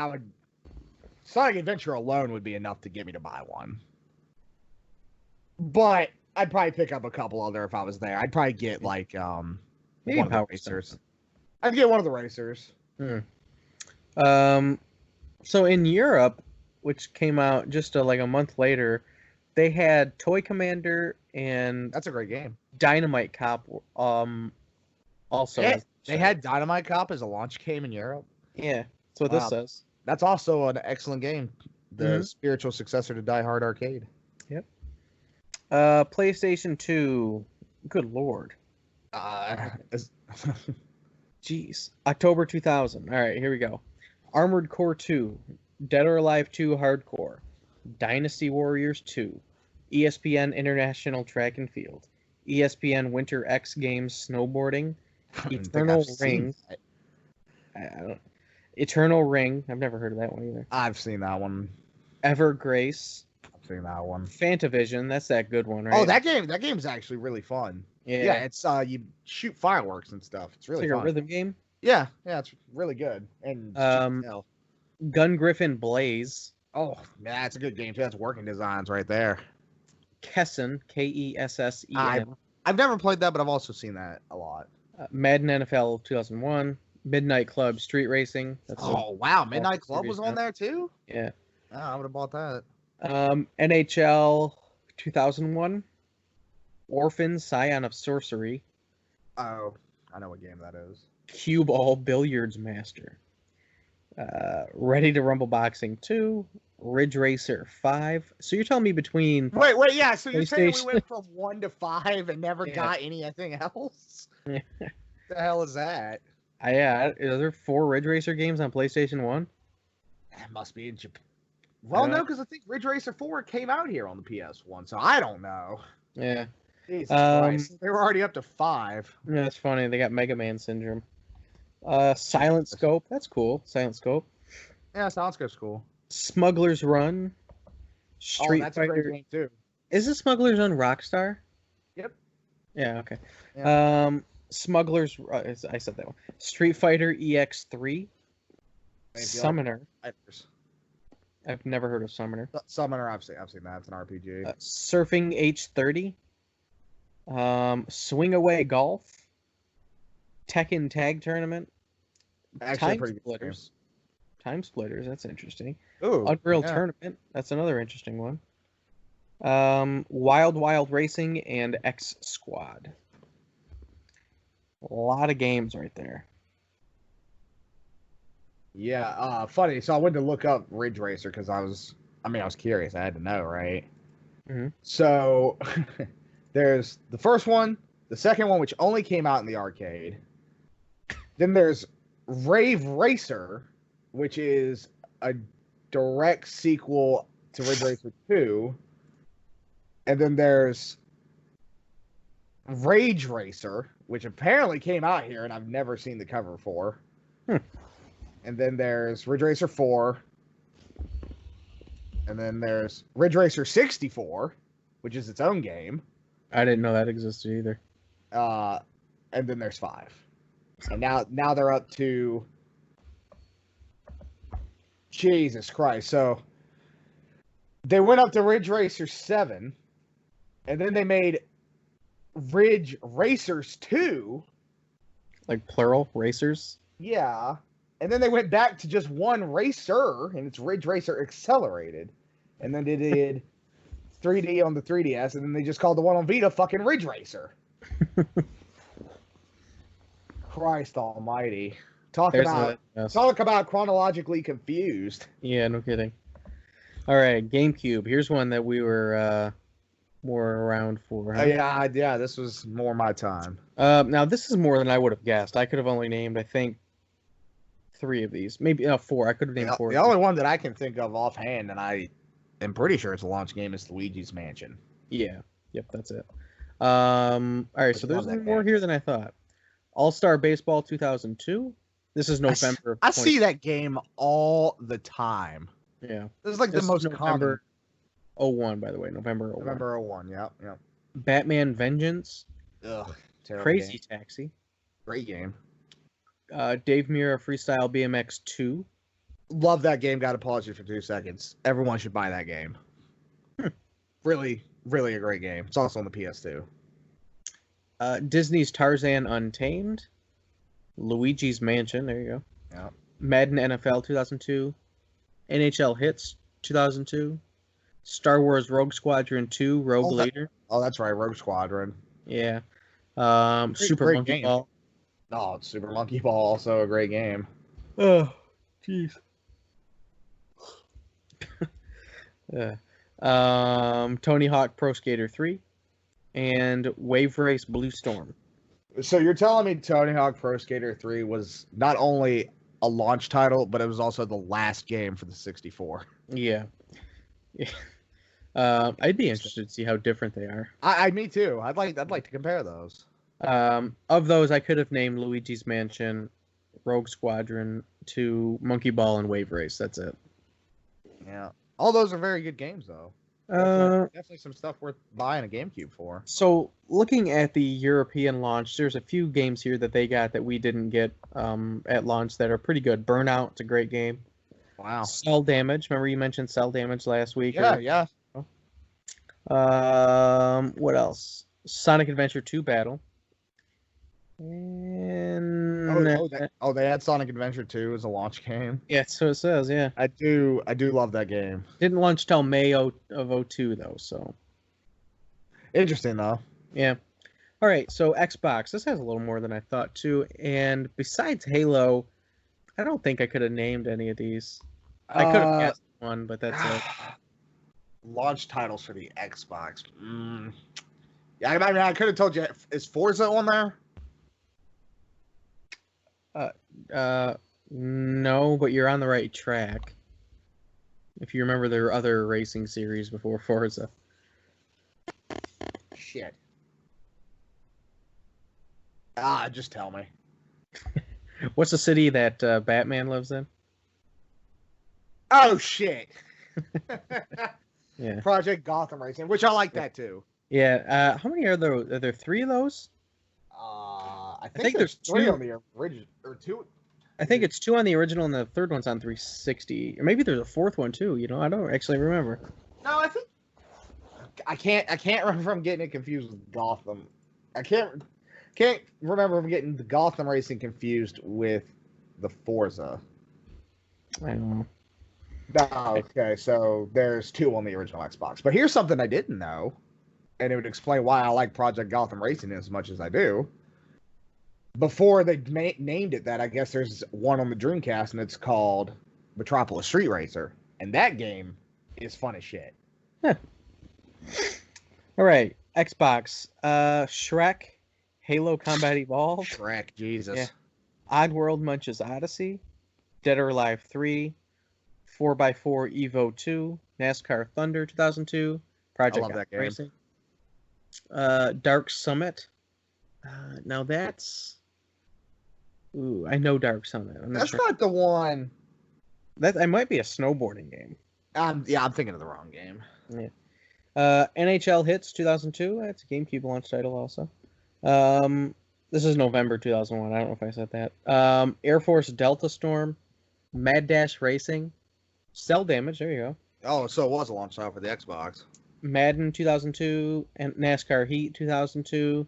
Sonic Adventure alone would be enough to get me to buy one. But I'd probably pick up a couple other if I was there. I'd probably get like Maybe one of the Power racers. Stone. I'd get one of the racers. So in Europe, which came out just like a month later, they had Toy Commander and That's a great game. Dynamite Cop. Also, They had Dynamite Cop as a launch game in Europe. Yeah, that's what this says. That's also an excellent game. The spiritual successor to Die Hard Arcade. Yep. PlayStation 2. Good lord. Jeez. October 2000. All right, here we go. Armored Core 2. Dead or Alive 2 Hardcore. Dynasty Warriors 2. ESPN International Track and Field. ESPN Winter X Games Snowboarding. Eternal Ring. I don't. Eternal Ring. I've never heard of that one either. I've seen that one. Evergrace. I've seen that one. Fantavision. That's that good one, right? Oh, that game's actually really fun. Yeah, it's you shoot fireworks and stuff. It's really like fun. a rhythm game. Yeah, it's really good. And Gun Griffin Blaze. Oh, man, that's a good game too. That's working designs right there. Kessen, Kessen. I've never played that, but I've also seen that a lot. Madden NFL 2001. Midnight Club Street Racing. Wow, Midnight Club was on there too? Yeah. Oh, I would have bought that. NHL 2001. Orphan Scion of Sorcery. Oh, I know what game that is. Cue Ball Billiards Master. Ready to Rumble Boxing 2. Ridge Racer 5. So you're telling me between... Wait, yeah, so you're saying we went from 1 to 5 and never got anything else? Yeah. The hell is that? Yeah, are there 4 Ridge Racer games on PlayStation 1? That must be in Japan. Well, no, because I think Ridge Racer 4 came out here on the PS1, so I don't know. Yeah. Jesus Christ. They were already up to 5. Yeah, that's funny. They got Mega Man syndrome. Silent Scope. That's cool. Silent Scope. Yeah, Silent Scope's cool. Smuggler's Run. Street that's Fighter. a great game, too. Is it Smuggler's Run Rockstar? Yep. Yeah, okay. Yeah. Smuggler's... I said that one. Street Fighter EX3. Summoner. I've never heard of Summoner. Summoner, I've seen that. It's an RPG. Surfing H30. Swing Away Golf. Tekken Tag Tournament. Actually, Time Splitters. Time Splitters, that's interesting. Ooh, Unreal Tournament, that's another interesting one. Wild Wild Racing and X Squad. A lot of games right there. Yeah, funny. So I went to look up Ridge Racer because I was curious. I had to know, right? Mm-hmm. So there's the first one, the second one, which only came out in the arcade. Then there's Rave Racer, which is a direct sequel to Ridge Racer 2. And then there's Rage Racer, which apparently came out here, and I've never seen the cover for. And then there's Ridge Racer 4. And then there's Ridge Racer 64, which is its own game. I didn't know that existed either. And then there's 5. And now they're up to Jesus Christ. So they went up to Ridge Racer 7, and then they made Ridge Racers 2. Like plural racers? Yeah. And then they went back to just one racer, and it's Ridge Racer Accelerated. And then they did 3D on the 3DS, and then they just called the one on Vita fucking Ridge Racer. Christ almighty. Talk about chronologically confused. Yeah, no kidding. All right, GameCube. Here's one that we were more around for. Huh? Yeah, this was more my time. Now, this is more than I would have guessed. I could have only named, I think, 3 of these. Maybe 4. I could have named 4. The only one that I can think of offhand, and I am pretty sure it's a launch game, is Luigi's Mansion. Yeah. Yep, that's it. All right, so there's more here than I thought. All-Star Baseball 2002. This is November. I see that game all the time. Yeah. This is like the most November 01, by the way. November 01. November 01, yep. Batman Vengeance. Ugh, terrible Crazy game. Taxi. Great game. Dave Mirra Freestyle BMX 2. Love that game. Got to pause you for 2 seconds. Everyone should buy that game. Really, really a great game. It's also on the PS2. Disney's Tarzan Untamed. Luigi's Mansion. There you go. Yeah. Madden NFL 2002. NHL Hits 2002. Star Wars Rogue Squadron 2 Rogue Leader. That's right. Rogue Squadron. Yeah. Super Monkey Ball. Oh, Super Monkey Ball, also a great game. Oh, jeez. Tony Hawk Pro Skater 3 and Wave Race Blue Storm. So you're telling me Tony Hawk Pro Skater 3 was not only a launch title, but it was also the last game for the 64. Yeah. I'd be interested to see how different they are. Me too. I'd like to compare those. Of those, I could have named Luigi's Mansion, Rogue Squadron 2, Monkey Ball, and Wave Race. That's it. Yeah. All those are very good games, though. Definitely some stuff worth buying a GameCube for. So, looking at the European launch, there's a few games here that they got that we didn't get at launch that are pretty good. Burnout, it's a great game. Wow. Cell Damage. Remember you mentioned Cell Damage last week? Yeah. What else? Sonic Adventure 2 Battle. And they had Sonic Adventure 2 as a launch game. Yeah, so it says, yeah. I do love that game. Didn't launch till May of 02 though, so interesting though. Yeah. All right, so Xbox. This has a little more than I thought too. And besides Halo, I don't think I could have named any of these. I could have guessed one, but that's it. Launch titles for the Xbox. Yeah, I mean, I could have told you. Is Forza on there? No, but you're on the right track. If you remember, there were other racing series before Forza. Shit. Just tell me. What's the city that Batman lives in? Oh, shit. Yeah. Project Gotham Racing, which I like that too. Yeah. How many are there? Are there 3 of those? I think there's 3 on the original, or 2. I think it's 2 on the original, and the third one's on 360. Or maybe there's a 4th one too. You know, I don't actually remember. No, I think I can't remember. I'm getting it confused with Gotham. I can't remember if I'm getting the Gotham Racing confused with the Forza. I don't know. Okay, so there's 2 on the original Xbox. But here's something I didn't know, and it would explain why I like Project Gotham Racing as much as I do. Before they named it that, I guess there's one on the Dreamcast, and it's called Metropolis Street Racer. And that game is fun as shit. Huh. All right, Xbox. Shrek, Halo Combat Evolved. Shrek, Jesus. Yeah. Oddworld Munch's Odyssey, Dead or Alive 3, 4x4 Evo 2, NASCAR Thunder 2002, Project I love that game. Racing, Dark Summit. Now that's... Ooh, I know Dark Summit. That's not the one... That might be a snowboarding game. I'm thinking of the wrong game. Yeah. NHL Hits 2002. That's a GameCube launch title also. This is November 2001. I don't know if I said that. Air Force Delta Storm, Mad Dash Racing, Cell Damage. There you go. Oh, so it was a launch title for the Xbox. Madden 2002 and NASCAR Heat 2002.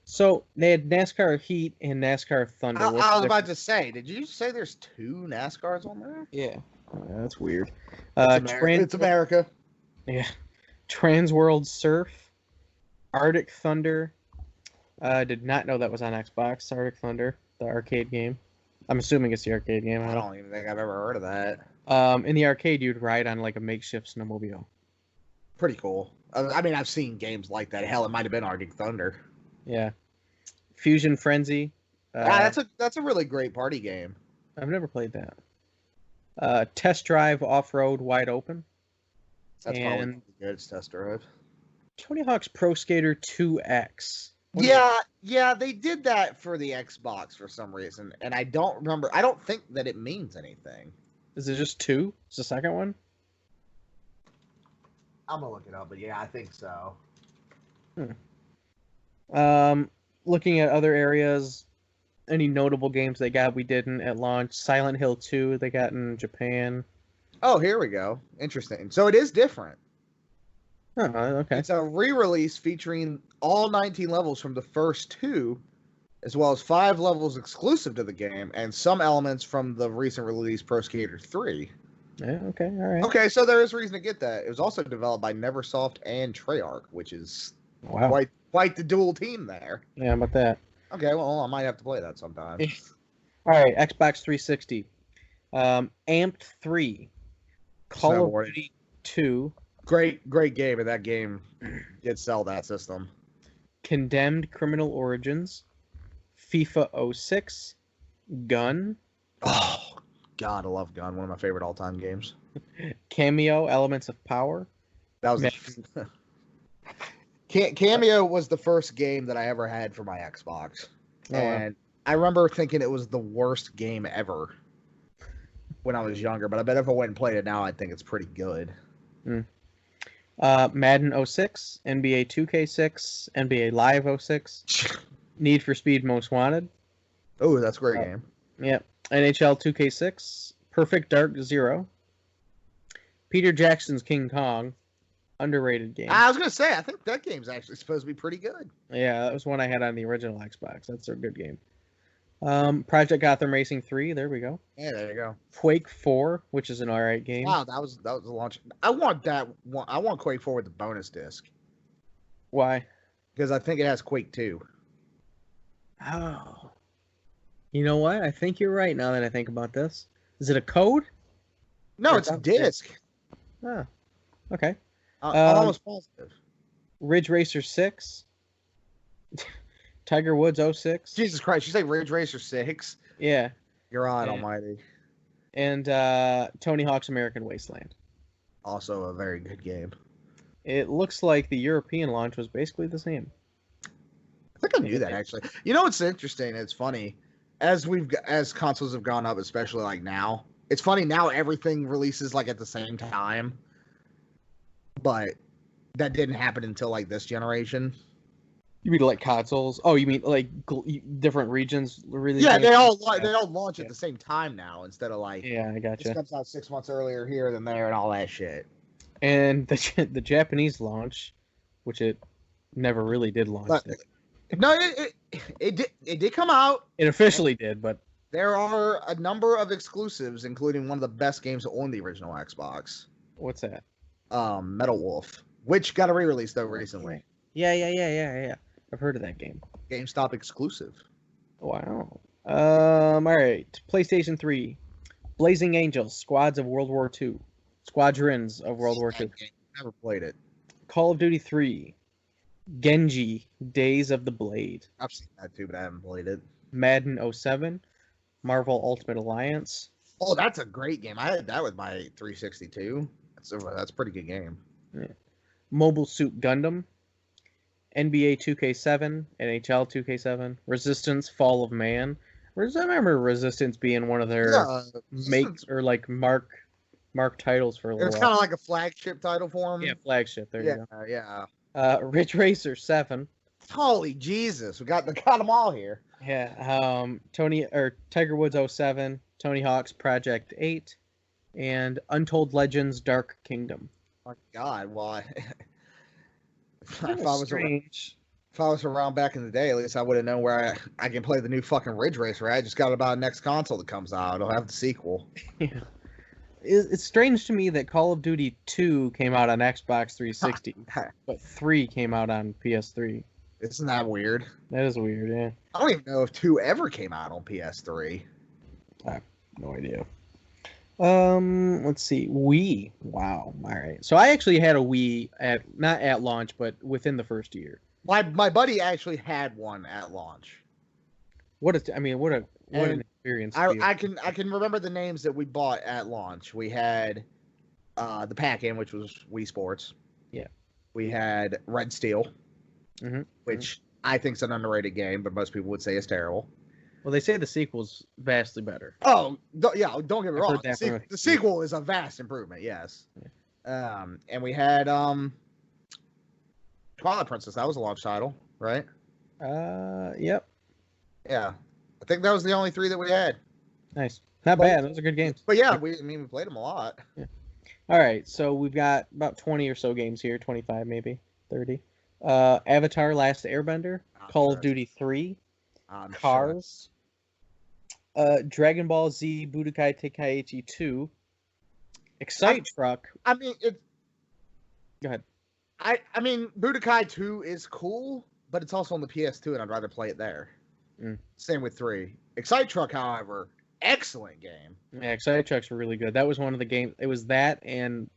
So they had NASCAR Heat and NASCAR Thunder. I was about to say, did you say there's 2 NASCARs on there? Yeah, that's weird. It's America. Yeah. Transworld Surf, Arctic Thunder. I did not know that was on Xbox. Arctic Thunder, the arcade game. I'm assuming it's the arcade game. I don't even think I've ever heard of that. In the arcade, you'd ride on like a makeshift snowmobile. Pretty cool. I mean, I've seen games like that. Hell, it might have been Arctic Thunder. Yeah. Fusion Frenzy. That's a really great party game. I've never played that. Test Drive Off-Road Wide Open. That's probably good. It's Test Drive. Tony Hawk's Pro Skater 2X. Yeah, they did that for the Xbox for some reason, and I don't remember. I don't think that it means anything. Is it just 2? It's the second one? I'm gonna look it up, but yeah, I think so. Looking at other areas, any notable games they got we didn't at launch. Silent Hill 2 they got in Japan. Oh, here we go. Interesting. So it is different. Oh, okay. It's a re-release featuring all 19 levels from the first 2, as well as 5 levels exclusive to the game, and some elements from the recent release Pro Skater 3. Yeah, okay, all right. Okay, so there is reason to get that. It was also developed by Neversoft and Treyarch, which is quite the dual team there. Yeah, how about that? Okay, well, I might have to play that sometime. All right, Xbox 360. Amped 3. Call of Duty 2. Great game, and that game did sell that system. Condemned Criminal Origins. FIFA 06. Gun. Oh, God, I love Gun. One of my favorite all-time games. Cameo, Elements of Power. That was Cameo was the first game that I ever had for my Xbox. Oh, and I remember thinking it was the worst game ever when I was younger, but I bet if I went and played it now, I'd think it's pretty good. Madden 06, NBA 2K6, NBA Live 06, Need for Speed Most Wanted. Oh, that's a great game. Yep. NHL 2K6, Perfect Dark Zero, Peter Jackson's King Kong, underrated game. I was going to say, I think that game's actually supposed to be pretty good. Yeah, that was one I had on the original Xbox. That's a good game. Project Gotham Racing 3, there we go. Yeah, there you go. Quake 4, which is an alright game. Wow, that was a launch. I want that one. I want Quake 4 with the bonus disc. Why? Because I think it has Quake 2. Oh. You know what? I think you're right now that I think about this. Is it a code? No, it's a disc. Oh, okay. I'm almost positive. Ridge Racer 6. Tiger Woods 06. Jesus Christ, you say Ridge Racer 6? Yeah. You're on, almighty. And Tony Hawk's American Wasteland. Also a very good game. It looks like the European launch was basically the same. I think I knew that, actually. You know what's interesting? It's funny. As consoles have gone up, especially like now, it's funny now everything releases like at the same time. But that didn't happen until like this generation. You mean like consoles? Oh, you mean like different regions? Really? Yeah, they all launch at the same time now instead of like. Yeah, I gotcha. This comes out 6 months earlier here than there and all that shit. And the Japanese launch, which it never really did launch. No, it did come out. It officially did, but there are a number of exclusives, including one of the best games on the original Xbox. What's that? Metal Wolf, which got a re-release though recently. Yeah. I've heard of that game. GameStop exclusive. Wow. All right. PlayStation 3. Blazing Angels, Squads of World War II. Squadrons of World War II. Never played it. Call of Duty 3. Genji, Days of the Blade. I've seen that too, but I haven't played it. Madden 07. Marvel Ultimate Alliance. Oh, that's a great game. I had that with my 362. That's a pretty good game. Yeah. Mobile Suit Gundam. NBA 2K7, NHL 2K7, Resistance, Fall of Man. I remember Resistance being one of their mark mark titles for a It little was while. kind of like a flagship title for him. Yeah, flagship. There you Yeah, yeah. go. Ridge Racer 7. Holy Jesus, we got them all here. Yeah. Tiger Woods 07, Tony Hawk's Project 8, and Untold Legends Dark Kingdom. My God, why? If I was around back in the day, at least I would have known where I can play the new fucking Ridge Racer. I just got about next console that comes out. It'll have the sequel. Yeah. It's strange to me that Call of Duty 2 came out on Xbox 360, but 3 came out on PS3. Isn't that weird? That is weird, yeah. I don't even know if 2 ever came out on PS3. I have no idea. Let's see. Wii. Wow. All right. So I actually had a Wii not at launch, but within the first year. My buddy actually had one at launch. What an experience. I can remember the names that we bought at launch. We had the pack-in, which was Wii Sports. Yeah. We had Red Steel, Mm-hmm. which I think is an underrated game, but most people would say is terrible. Well, they say the sequel's vastly better. Oh, don't get me wrong. The The sequel is a vast improvement, yes. Yeah. And we had Twilight Princess. That was a launch title, right? Yep. Yeah. I think that was the only 3 that we had. Nice. Not bad. Those are good games. But yeah, we played them a lot. Yeah. All right. So we've got about 20 or so games here, 25 maybe, 30. Avatar: Last Airbender, Call of Duty 3, Cars, Dragon Ball Z Budokai Tenkaichi 2, Excite Truck. I mean, Go ahead. I mean, Budokai 2 is cool, but it's also on the PS2, and I'd rather play it there. Same with 3. Excite Truck, however, excellent game. Yeah, Excite Truck's really good. That was one of the games. It was that, and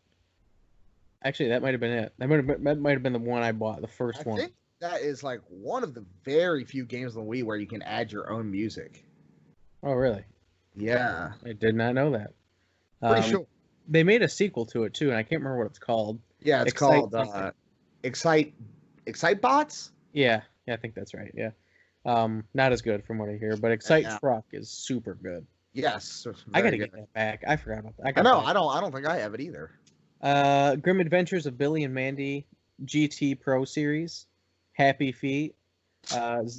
actually, that might have been it. That might have been the one I bought, the first one. I think that is like one of the very few games on the Wii where you can add your own music. Oh, really? Yeah. I did not know that. Pretty sure. They made a sequel to it, too, and I can't remember what it's called. Yeah, it's called Excite Bots? Yeah, I think that's right, yeah. Not as good from what I hear, but Excite Truck is super good. Yes. I gotta get that back. I forgot about that. I know, I don't think I have it either. Grim Adventures of Billy and Mandy GT Pro Series, Happy Feet,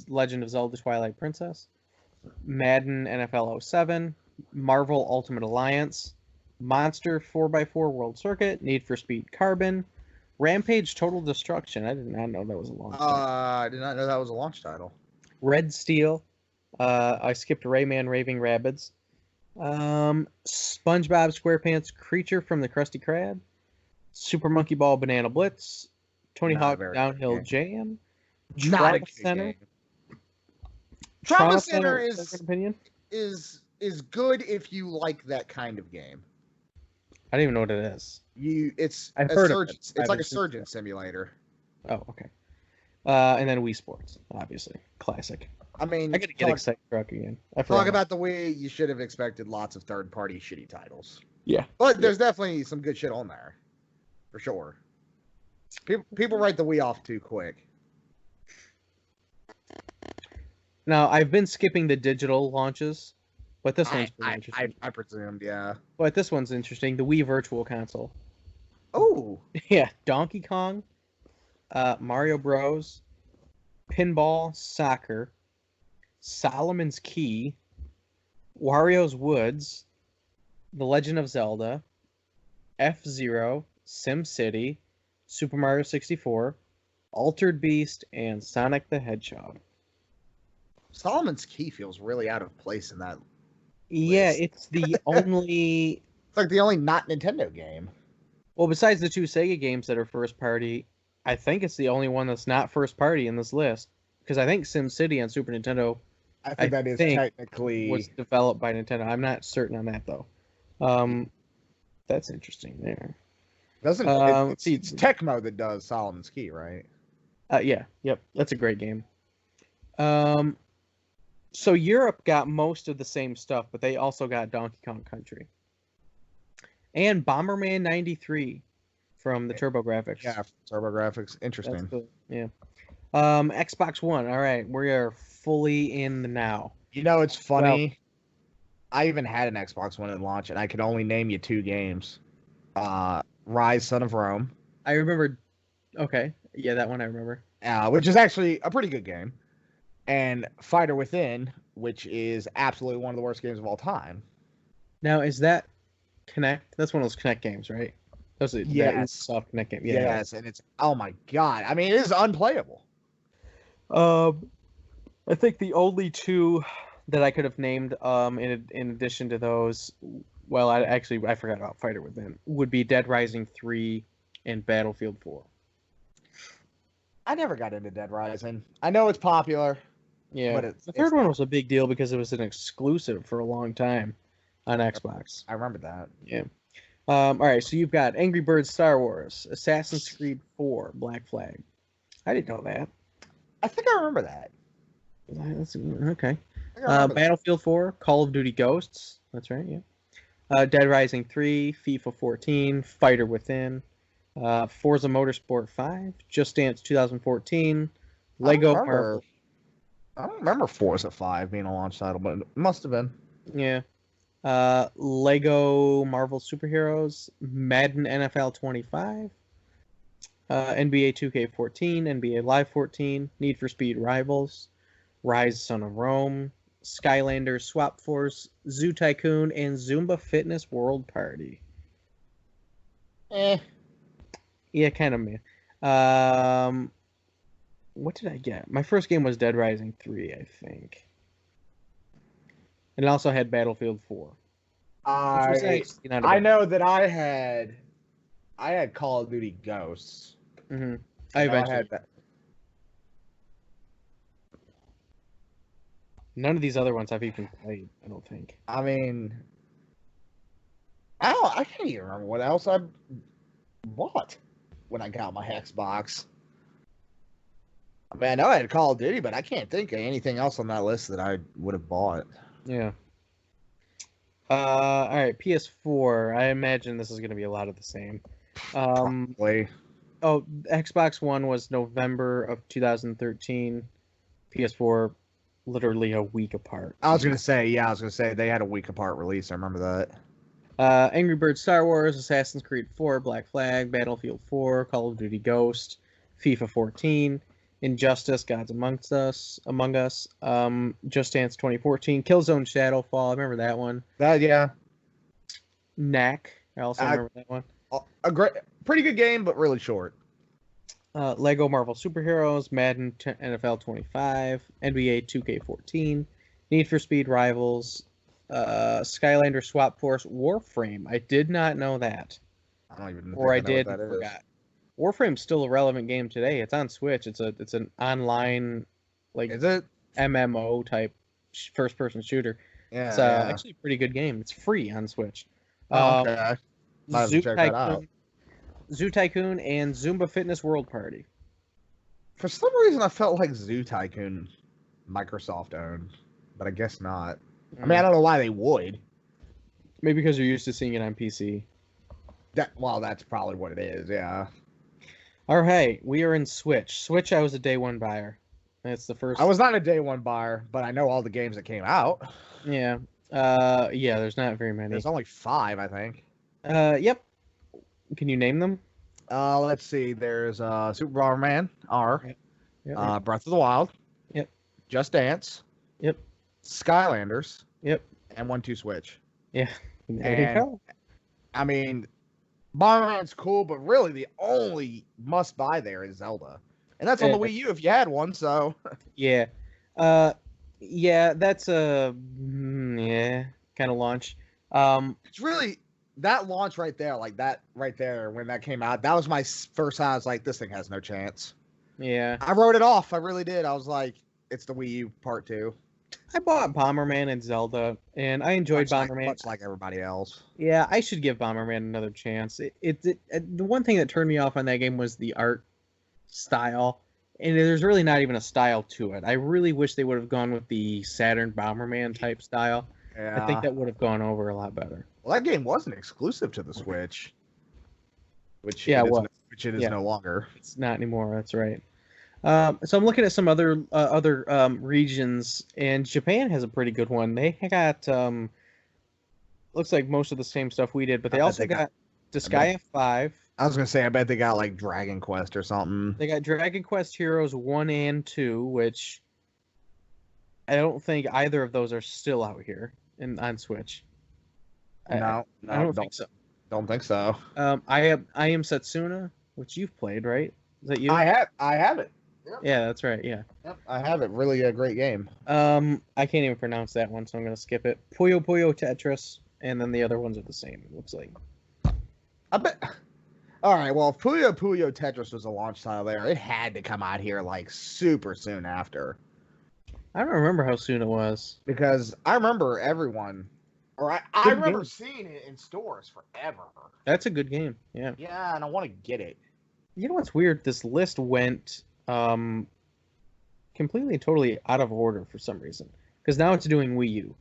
Legend of Zelda Twilight Princess, Madden NFL 07, Marvel Ultimate Alliance, Monster 4x4 World Circuit, Need for Speed Carbon, Rampage Total Destruction. I did not know that was a launch title. I did not know that was a launch title. Red Steel. I skipped Rayman Raving Rabbids. SpongeBob SquarePants Creature from the Krusty Krab. Super Monkey Ball Banana Blitz. Tony Hawk Downhill Jam. Trauma Center. Trauma Center is good if you like that kind of game. I don't even know what it is. It's like a surgeon simulator. Oh, okay. And then Wii Sports, obviously. Classic. I mean, I gotta get Excite Truck again. Talk about the Wii, you should have expected lots of third-party shitty titles. Yeah. But there's definitely some good shit on there. For sure. People write the Wii off too quick. Now, I've been skipping the digital launches, but this one's pretty interesting. I presumed, yeah. But this one's interesting. The Wii Virtual Console. Oh! Yeah. Donkey Kong, Mario Bros, Pinball Soccer, Solomon's Key, Wario's Woods, The Legend of Zelda, F-Zero, SimCity, Super Mario 64, Altered Beast, and Sonic the Hedgehog. Solomon's Key feels really out of place in that Yeah, list. it's the only... It's like the only not Nintendo game. Well, besides the 2 Sega games that are first party, I think it's the only one that's not first party in this list. Because I think SimCity on Super Nintendo I think that is technically was developed by Nintendo. I'm not certain on that, though. That's interesting there. It's Tecmo that does Solomon's Key, right? Yeah. Yep. That's a great game. So Europe got most of the same stuff, but they also got Donkey Kong Country. And Bomberman 93 from the TurboGrafx. Yeah, TurboGrafx. Interesting. Cool. Yeah. Xbox One. All right. We are fully in the now. You know, it's funny. I even had an Xbox One at launch, and I could only name you 2 games. Rise, Son of Rome. I remember. Okay, yeah, that one I remember. Which is actually a pretty good game. And Fighter Within, which is absolutely one of the worst games of all time. Now, is that Connect? That's one of those Connect games, right? Those are Yes. soft Connect game. Yeah. Yes, and it's, oh my god. I mean, it is unplayable. I think the only two that I could have named, in addition to those, well, I forgot about Fighter Within, would be Dead Rising 3 and Battlefield 4. I never got into Dead Rising. I know it's popular. Yeah, but the third one was a big deal because it was an exclusive for a long time on Xbox. I remember that. Yeah. All right, so you've got Angry Birds Star Wars, Assassin's Creed 4, Black Flag. I didn't know that. I think I remember that. Okay. Battlefield 4, Call of Duty Ghosts. That's right, yeah. Dead Rising 3, FIFA 14, Fighter Within, Forza Motorsport 5, Just Dance 2014, Lego Marvel. I don't remember Forza 5 being a launch title, but it must have been. Yeah. Lego Marvel Superheroes, Madden NFL 25, NBA 2K14, NBA Live 14, Need for Speed Rivals, Rise Son of Rome, Skylanders Swap Force, Zoo Tycoon, and Zumba Fitness World Party. Yeah, kind of meh. What did I get? My first game was Dead Rising 3, I think. And it also had Battlefield 4. I know that I had Call of Duty Ghosts. Mm-hmm. I had that. None of these other ones I've even played, I don't think. I mean, I can't even remember what else I bought when I got my Xbox. I mean, I know I had Call of Duty, but I can't think of anything else on that list that I would have bought. Yeah. All right, PS4. I imagine this is going to be a lot of the same. Probably. Oh, Xbox One was November of 2013. PS4, literally a week apart. I was going to say they had a week apart release. I remember that. Angry Birds Star Wars, Assassin's Creed 4, Black Flag, Battlefield 4, Call of Duty Ghost, FIFA 14, Injustice, Gods Among Us, Just Dance 2014, Killzone Shadowfall, I remember that one. Yeah. Knack, I also remember that one. Pretty good game, but really short. Lego Marvel Superheroes, Madden NFL 25, NBA 2K14, Need for Speed Rivals, Skylander Swap Force, Warframe. I did not know that. I don't even know I did and forgot. Warframe's still a relevant game today. It's on Switch. It's an online, like, is it MMO type first person shooter. Yeah, it's actually a pretty good game. It's free on Switch. Okay. Zoo Tycoon, Zoo Tycoon and Zumba Fitness World Party. For some reason, I felt like Zoo Tycoon Microsoft owned, but I guess not. I mean, I don't know why they would. Maybe because you're used to seeing it on PC. That's probably what it is, yeah. All right, we are in Switch. Switch, I was a day one buyer. That's the first. I was not a day one buyer, but I know all the games that came out. Yeah. Yeah, there's not very many. There's only 5, I think. Yep. Can you name them? Let's see. There's Super Bomberman R. Yep. Breath of the Wild. Yep. Just Dance. Yep. Skylanders. Yep. And 1-2 Switch. Yeah. There you go. I mean, Bomberman's cool, but really the only must buy there is Zelda. And that's on the Wii U if you had one, so. Yeah. Yeah, that's a kind of launch. It's really that launch right there, like that right there when that came out. That was my first time. I was like, this thing has no chance. Yeah. I wrote it off. I really did. I was like, it's the Wii U part 2. I bought Bomberman and Zelda, and I enjoyed Bomberman. Much like everybody else. Yeah, I should give Bomberman another chance. The one thing that turned me off on that game was the art style, and there's really not even a style to it. I really wish they would have gone with the Saturn Bomberman type style. Yeah. I think that would have gone over a lot better. Well, that game wasn't exclusive to the Switch, which it is no longer. It's not anymore. That's right. So I'm looking at some other regions, and Japan has a pretty good one. They got looks like most of the same stuff we did, but they also got Disgaea 5. I was gonna say, I bet they got like Dragon Quest or something. They got Dragon Quest Heroes 1 and 2, which I don't think either of those are still out here on Switch. No, I don't think so. Don't think so. I Am Setsuna, which you've played, right? Is that you? I have it. Yep. Yeah, that's right. Yeah. Yep, I have it. Really a great game. I can't even pronounce that one, so I'm gonna skip it. Puyo Puyo Tetris, and then the other ones are the same. It looks like. I bet. All right. Well, if Puyo Puyo Tetris was a launch title there, it had to come out here like super soon after. I don't remember how soon it was. Because I remember everyone, or I remember seeing it in stores forever. That's a good game. Yeah. Yeah, and I want to get it. You know what's weird? This list went completely and totally out of order for some reason. Because now it's doing Wii U.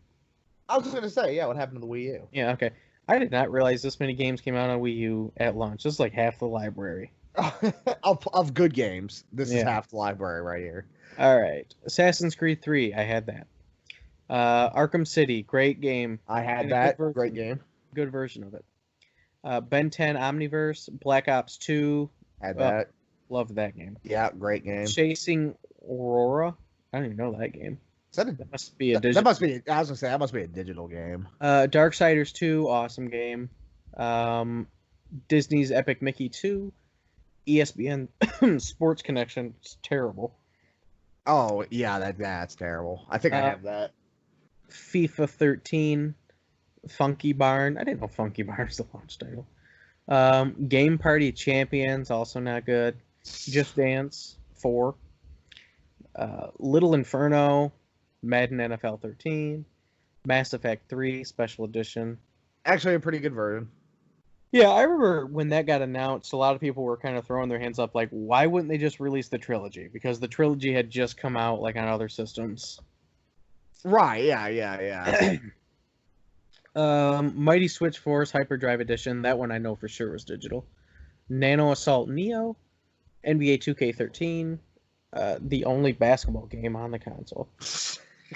I was going to say, yeah, what happened to the Wii U? Yeah, okay. I did not realize this many games came out on Wii U at launch. This is like half the library. of good games. This is half the library right here. All right. Assassin's Creed 3, I had that. Arkham City, great game. I had that. Great game. Good version of it. Ben 10 Omniverse, Black Ops 2. Had that. Loved that game. Yeah, great game. Chasing Aurora. I don't even know that game. That must be a digital. That must be. I was gonna say that must be a digital game. Darksiders 2, awesome game. Disney's Epic Mickey 2. ESPN Sports Connection, it's terrible. Oh yeah, that's terrible. I think I have that. FIFA 13, Funky Barn. I didn't know Funky Barn was the launch title. Game Party Champions, also not good. Just Dance 4. Little Inferno, Madden NFL 13, Mass Effect 3 Special Edition. Actually, a pretty good version. Yeah, I remember when that got announced, a lot of people were kind of throwing their hands up like, why wouldn't they just release the trilogy? Because the trilogy had just come out like on other systems. Right, yeah. Mighty Switch Force Hyperdrive Edition, that one I know for sure was digital. Nano Assault Neo, NBA 2K13, the only basketball game on the console.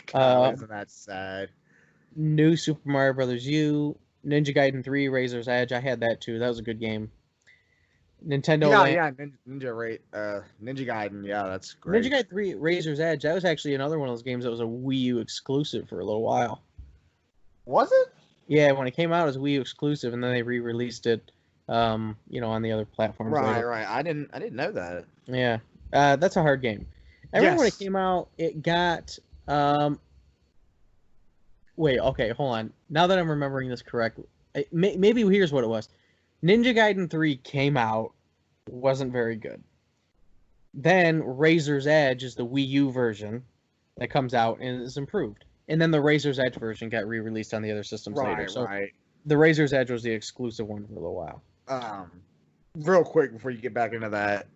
God, isn't that sad? New Super Mario Bros. U, Ninja Gaiden 3, Razor's Edge. I had that too. That was a good game. Nintendo. Ninja Gaiden. Yeah, that's great. Ninja Gaiden 3, Razor's Edge. That was actually another one of those games that was a Wii U exclusive for a little while. Was it? Yeah, when it came out, it was Wii U exclusive, and then they re-released it, on the other platforms. Right. I didn't know that. Yeah, that's a hard game. I remember when it came out, it got. Wait, okay, hold on. Now that I'm remembering this correctly, maybe here's what it was. Ninja Gaiden 3 came out, wasn't very good. Then Razor's Edge is the Wii U version that comes out and is improved. And then the Razor's Edge version got re-released on the other systems later. So the Razor's Edge was the exclusive one for a little while. Real quick before you get back into that,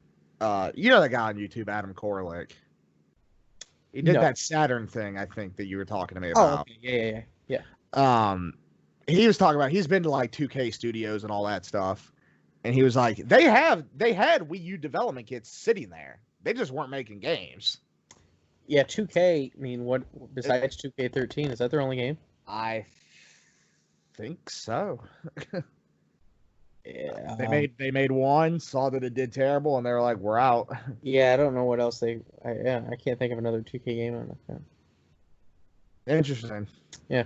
you know that guy on YouTube, Adam Korlick? He did that Saturn thing, I think, that you were talking to me about. Oh, okay. Yeah. He was talking about he's been to like 2K Studios and all that stuff, and he was like, they had Wii U development kits sitting there. They just weren't making games. Yeah, 2K. I mean, what besides 2K13? Is that their only game? I think so. Yeah. They made one, saw that it did terrible, and they were like, "We're out." Yeah, I don't know what else I can't think of another 2K game on that. Interesting. Yeah.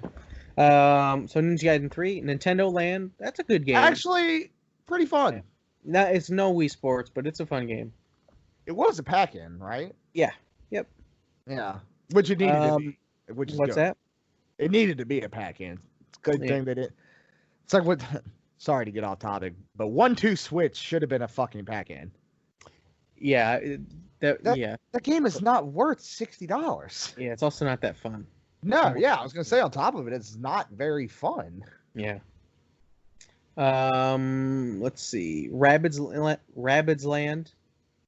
So Ninja Gaiden 3, Nintendo Land. That's a good game. Actually, pretty fun. No, it's no Wii Sports, but it's a fun game. It was a pack-in, right? Yeah. Yep. Yeah. Which it needed to be. Which is what's good. that? It needed to be a pack-in. It's a good thing that it. It's like what. Sorry to get off topic, but 1-2 Switch should have been a fucking pack-in. Yeah. That game is not worth $60. Yeah, it's also not that fun. No, yeah, I was gonna say on top of it, it's not very fun. Yeah. Let's see. Rabbids Land.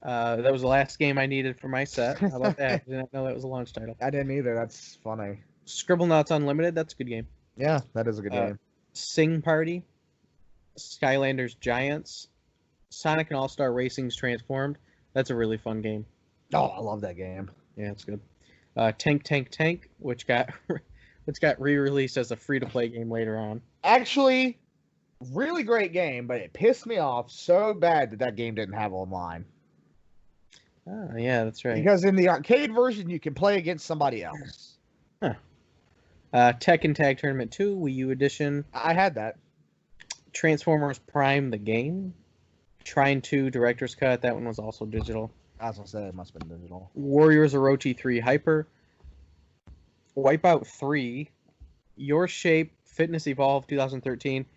That was the last game I needed for my set. How about that? I didn't know that was a launch title. I didn't either. That's funny. Scribblenauts Unlimited. That's a good game. Yeah, that is a good game. Sing Party. Skylanders Giants. Sonic and All-Star Racing's Transformed. That's a really fun game. Oh, I love that game. Yeah, it's good. Tank, which got re-released as a free-to-play game later on. Actually, Really great game, but it pissed me off so bad that that game didn't have online. Oh, yeah, that's right. Because in the arcade version, you can play against somebody else. Huh. Tekken Tag Tournament 2, Wii U Edition. I had that. Transformers Prime, the game. Trine 2, Director's Cut. That one was also digital. I was going to say, it must have been digital. Warriors Orochi 3 Hyper. Wipeout 3. Your Shape, Fitness Evolved 2013.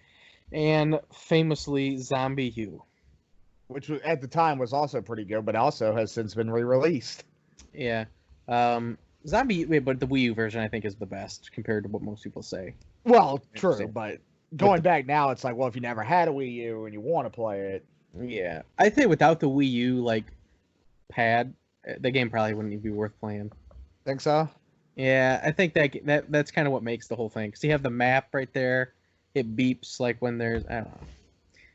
And famously, Zombie U. Which at the time was also pretty good, but also has since been re-released. Yeah. Zombie, but the Wii U version I think is the best compared to what most people say. Well, true, but going back now, it's like, well, if you never had a Wii U and you want to play it. Yeah. I think without the Wii U, like, pad, the game probably wouldn't even be worth playing. Think so? Yeah, I think that's kind of what makes the whole thing. Because you have the map right there. It beeps like when there's, I don't know.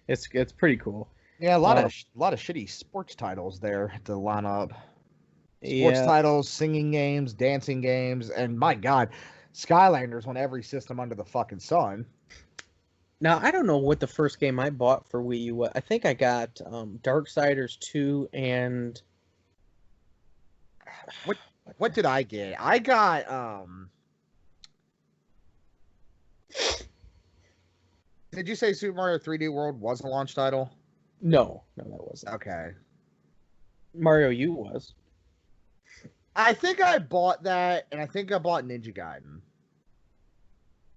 It's pretty cool. Yeah, a lot of shitty sports titles there to line up. Sports Yeah. titles, singing games, dancing games, and my God, Skylanders on every system under the fucking sun. Now, I don't know what the first game I bought for Wii U was. I think I got Darksiders 2 and... What did I get? I got, Did you say Super Mario 3D World was a launch title? No, that wasn't. Okay. Mario U was. I think I bought that, and I think I bought Ninja Gaiden.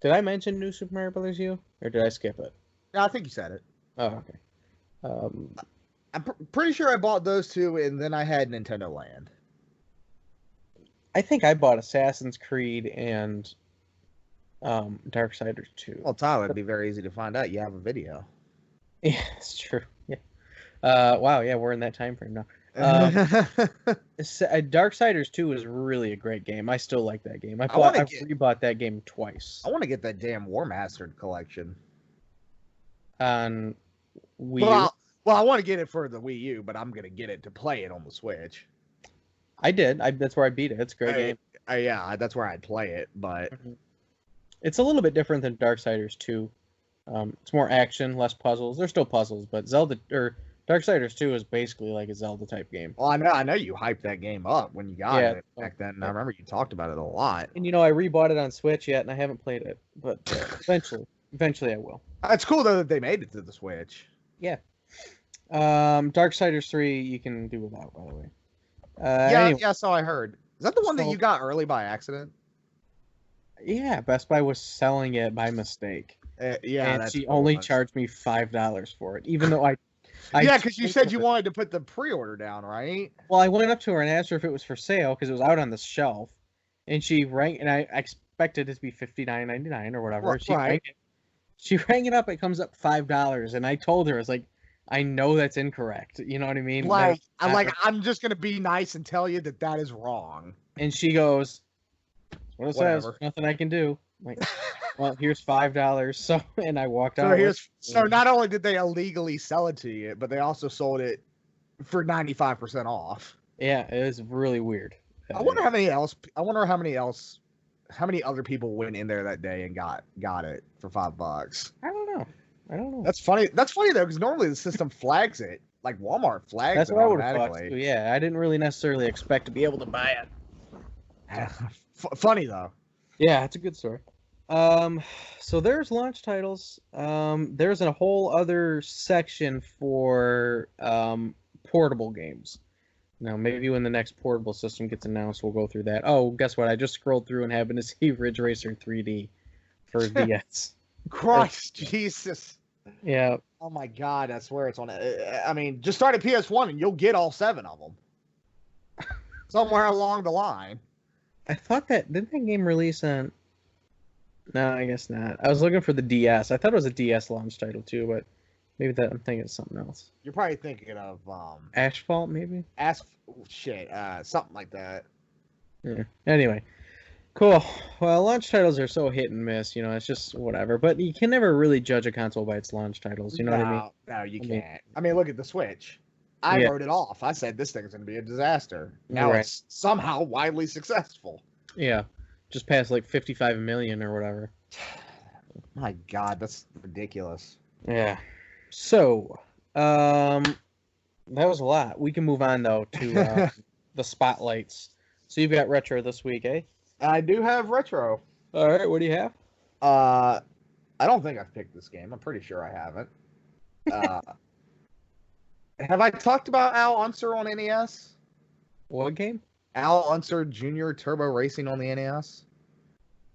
Did I mention New Super Mario Bros. U? Or did I skip it? No, I think you said it. Oh, okay. I'm pretty sure I bought those two, and then I had Nintendo Land. I think I bought Assassin's Creed and Darksiders 2. Well, Tyler, it'd be very easy to find out. You have a video. Yeah, it's true. Yeah. Wow, yeah, we're in that time frame now. Darksiders 2 is really a great game. I still like that game. I rebought that game twice. I want to get that damn War Mastered collection. On Wii U? Well, I want to get it for the Wii U, but I'm going to get it to play it on the Switch. I did. That's where I beat it. It's a great game. Yeah, that's where I'd play it, but... It's a little bit different than Darksiders 2. It's more action, less puzzles. There's still puzzles, but Darksiders 2 is basically like a Zelda type game. Well, I know you hyped that game up when you got it back then. And I remember you talked about it a lot. And I rebought it on Switch yet, and I haven't played it, but eventually I will. It's cool though that they made it to the Switch. Yeah. Darksiders 3 you can do without, by the way. Yeah, so I heard. Is that the one that you got early by accident? Yeah, Best Buy was selling it by mistake. Yeah, and she only charged me $5 for it, even though yeah, because you said you wanted to put the pre-order down, right? Well, I went up to her and asked her if it was for sale because it was out on the shelf, and she rang, and I expected it to be $59.99 or whatever. She rang it up. It comes up $5, and I told her, I was like, I know that's incorrect. You know what I mean? I'm just gonna be nice and tell you that is wrong. And she goes, "That's what it says. Nothing I can do." I'm like, well, here's $5. So, and I walked out. So not only did they illegally sell it to you, but they also sold it for 95% off. Yeah, it was really weird. I wonder how many other people went in there that day and got it for $5. I don't know. That's funny though, because normally the system flags it. Like Walmart flags it automatically. Yeah, I didn't really necessarily expect to be able to buy it. Funny though. Yeah, it's a good story. So there's launch titles. There's a whole other section for portable games. Now, maybe when the next portable system gets announced, we'll go through that. Oh, guess what? I just scrolled through and happened to see Ridge Racer 3D for DS. Christ, Jesus. Yeah. Oh my God, I swear it's on it. I mean, just start at PS1 and you'll get all 7 of them. Somewhere along the line. I thought didn't that game release on... No, I guess not. I was looking for the DS. I thought it was a DS launch title too, but maybe I'm thinking of something else. You're probably thinking of Asphalt, maybe? Something like that. Yeah. Anyway. Cool. Well, launch titles are so hit and miss, it's just whatever. But you can never really judge a console by its launch titles, you know what I mean? No, you can't. I mean, look at the Switch. I wrote it off. I said this thing's going to be a disaster. Now it's somehow widely successful. Yeah. Just past like 55 million or whatever. My God, that's ridiculous. Yeah. So, that was a lot. We can move on though to the spotlights. So you've got retro this week, eh? I do have retro. All right. What do you have? I don't think I've picked this game. I'm pretty sure I haven't. Uh, have I talked about Al Unser on NES? What game? Al Unser Jr. Turbo Racing on the NES?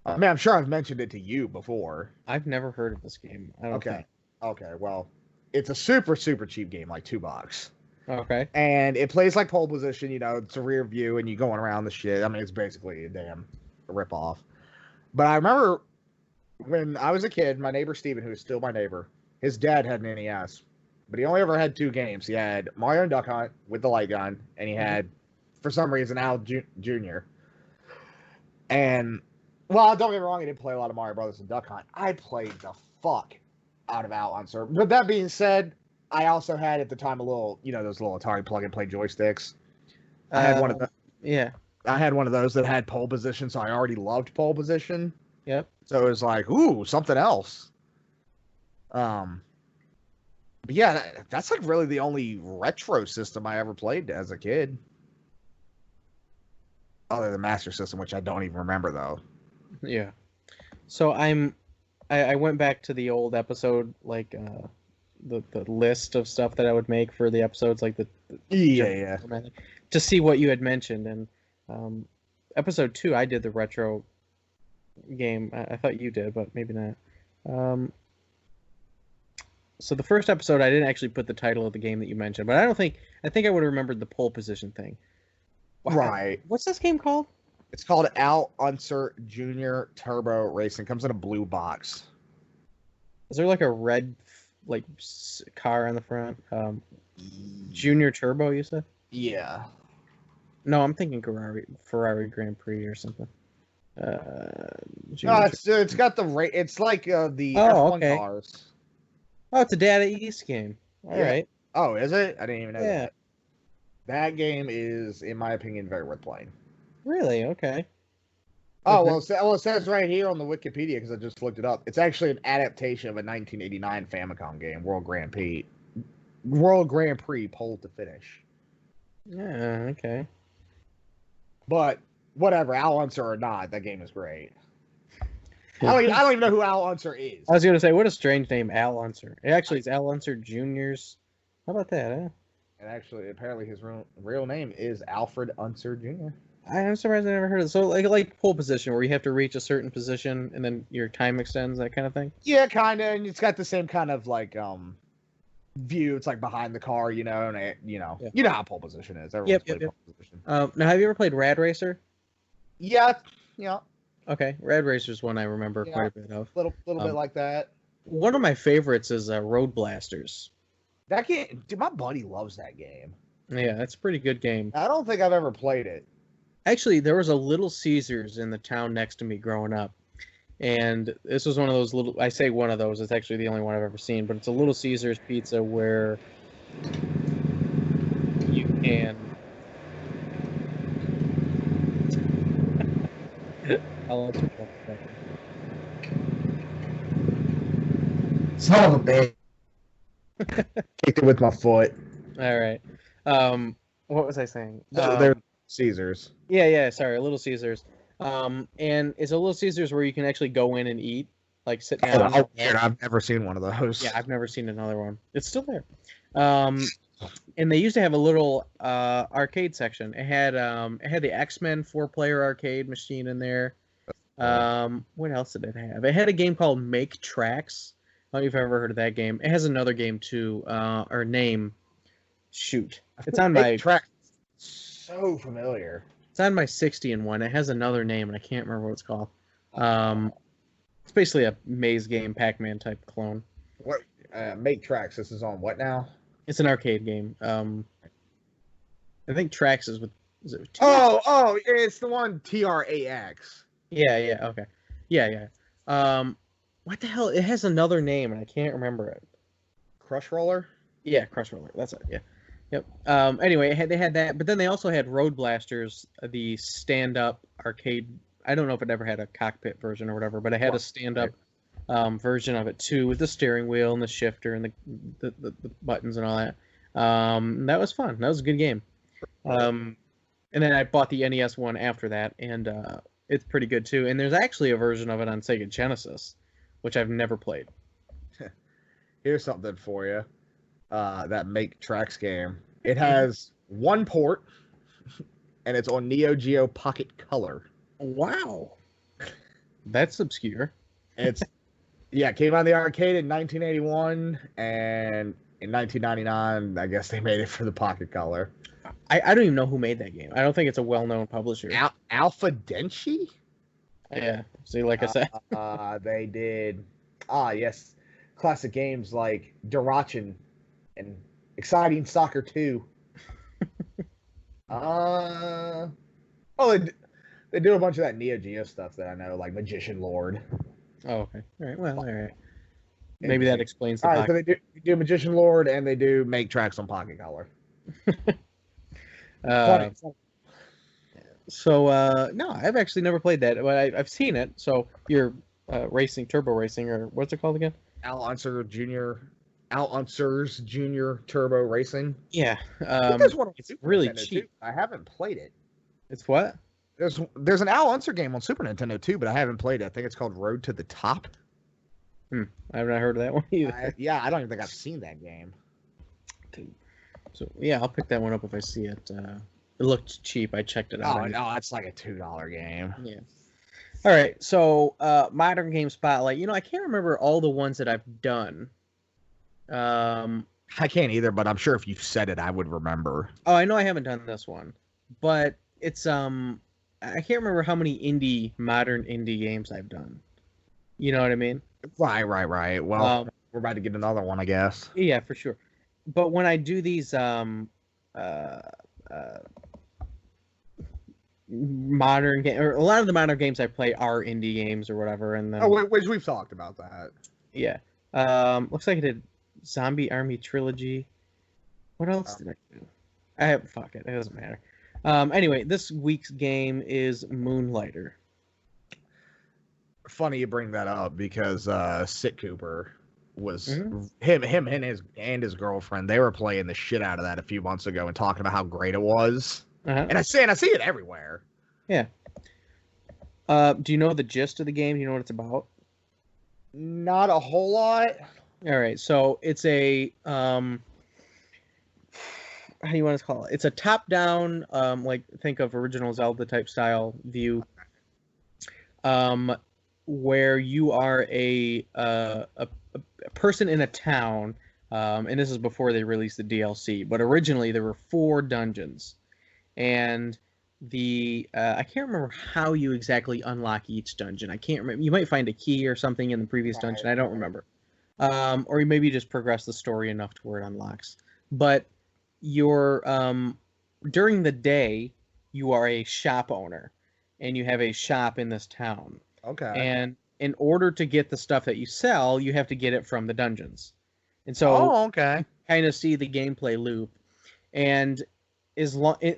I mean, I'm sure I've mentioned it to you before. I've never heard of this game. I don't Okay. think. Okay, well, it's a super, super cheap game, like $2. Okay. And it plays like pole position, it's a rear view and you going around the shit. I mean, it's basically a damn rip-off. But I remember when I was a kid, my neighbor Steven, who is still my neighbor, his dad had an NES. But he only ever had 2 games. He had Mario and Duck Hunt with the light gun, and he had, for some reason, Al Jr. And, well, don't get me wrong, he didn't play a lot of Mario Brothers and Duck Hunt. I played the fuck out of Al Unser. But that being said, I also had at the time a little, those little Atari plug-and-play joysticks. I had one of the, Yeah. I had one of those that had pole position, so I already loved pole position. Yep. So it was like, ooh, something else. But yeah, that's like really the only retro system I ever played as a kid. Other than Master System, which I don't even remember though. Yeah. So I went back to the old episode, like the list of stuff that I would make for the episodes, like the Yeah. to see what you had mentioned. And episode 2, I did the retro game. I thought you did, but maybe not. So the first episode, I didn't actually put the title of the game that you mentioned, but I think I would have remembered the pole position thing. Wow. Right. What's this game called? It's called Al Unser Jr. Turbo Racing. Comes in a blue box. Is there like a red car on the front? Junior Turbo, you said? Yeah. No, I'm thinking Ferrari Grand Prix or something. No, it's got the it's like the Oh, F1 okay. cars. Oh, it's a Data East game. All right. Oh, is it? I didn't even know Yeah. that. That game is, in my opinion, very worth playing. Really? Okay. Oh, well, it says right here on the Wikipedia, because I just looked it up. It's actually an adaptation of a 1989 Famicom game, World Grand Prix pole to finish. Yeah, okay. But whatever, Al Unser or not, that game is great. I don't even know who Al Unser is. I was going to say, what a strange name, Al Unser. It actually is Al Unser Jr.'s. How about that, huh? And actually, apparently his real name is Alfred Unser Jr. I'm surprised I never heard of it. So, like pole position, where you have to reach a certain position and then your time extends, that kind of thing? Yeah, kind of. And it's got the same kind of, view. It's like behind the car, and you know how pole position is. Everyone's played pole position. Now, have you ever played Rad Racer? Yeah. Okay, Rad Racer's one I remember quite a bit of. Little bit like that. One of my favorites is Road Blasters. That game, dude, my buddy loves that game. Yeah, that's a pretty good game. I don't think I've ever played it. Actually, there was a Little Caesars in the town next to me growing up. And this was one of those I say one of those, it's actually the only one I've ever seen, but it's a Little Caesars pizza where you can... I'll let you talk about that. Son of a bitch. Kicked it with my foot. All right. What was I saying? They're Caesars. Yeah, sorry, Little Caesars. And it's a Little Caesars where you can actually go in and eat, like sit down. Oh, weird. I've never seen one of those. Yeah, I've never seen another one. It's still there. And they used to have a little arcade section. It had the X-Men 4-player arcade machine in there. What else did it have? It had a game called Make Tracks. I don't know if you've ever heard of that game. It has another game too, or name. Shoot, it's on my track. So familiar. It's on my 60 and one. It has another name, and I can't remember what it's called. It's basically a maze game, Pac-Man type clone. What? Make Tracks. This is on what now? It's an arcade game. I think Tracks is with. Is it? Oh, it's the one TRAX. Yeah. Okay. Yeah. What the hell? It has another name, and I can't remember it. Crush Roller? Yeah, Crush Roller. That's it. Yeah. Yep. Anyway, they had that, but then they also had Road Blasters, the stand-up arcade. I don't know if it ever had a cockpit version or whatever, but it had a stand-up version of it too, with the steering wheel and the shifter and the buttons and all that. That was fun. That was a good game. And then I bought the NES one after that, and it's pretty good too. And there's actually a version of it on Sega Genesis, which I've never played. Here's something for you. That Make Tracks game. It has one port, and it's on Neo Geo Pocket Color. Wow, that's obscure. It came out in the arcade in 1981, and in 1999, I guess they made it for the Pocket Color. I don't even know who made that game. I don't think it's a well-known publisher. Alpha Denshi? Yeah. See, like I said, they did. Yes, classic games like Durachin and Exciting Soccer 2. They do a bunch of that Neo Geo stuff that I know, like Magician Lord. Oh, okay. All right. Well, all right. Maybe that explains the. All right, so they do Magician Lord and they do Make Tracks on Pocket Color. No, I've actually never played that, but I've seen it. So you're racing, turbo racing, or what's it called again? Al Unser's Junior Turbo Racing. Yeah, it's really Nintendo cheap. Too. I haven't played it. It's what? There's an Al Unser game on Super Nintendo too, but I haven't played it. I think it's called Road to the Top. I have not heard of that one either. I don't even think I've seen that game. So yeah, I'll pick that one up if I see it. It looked cheap. I checked it out. Oh no, that's like a $2 game. Yeah. All right. So modern game spotlight. I can't remember all the ones that I've done. I can't either, but I'm sure if you said it, I would remember. Oh, I know I haven't done this one, but it's I can't remember how many modern indie games I've done. You know what I mean? Right. Well, we're about to get another one, I guess. Yeah, for sure. But when I do these modern game, or a lot of the modern games I play are indie games or whatever, and then we've talked about that. Yeah. Looks like I did Zombie Army Trilogy. What else did I do? Fuck it. It doesn't matter. Anyway, this week's game is Moonlighter. Funny you bring that up because Sit Cooper was him and his girlfriend. They were playing the shit out of that a few months ago and talking about how great it was. And I see it everywhere. Yeah. Do you know the gist of the game? Do you know what it's about? Not a whole lot. All right, so it's a how do you want to call it? It's a top-down, like think of original Zelda type style view, where you are a person in a town, and this is before they released the DLC. But originally there were 4 dungeons, and I can't remember how you exactly unlock each dungeon. I can't remember. You might find a key or something in the previous dungeon. I don't remember. Or you maybe just progress the story enough to where it unlocks. But you're during the day you are a shop owner, and you have a shop in this town. Okay. And in order to get the stuff that you sell, you have to get it from the dungeons. And so kind of see the gameplay loop. And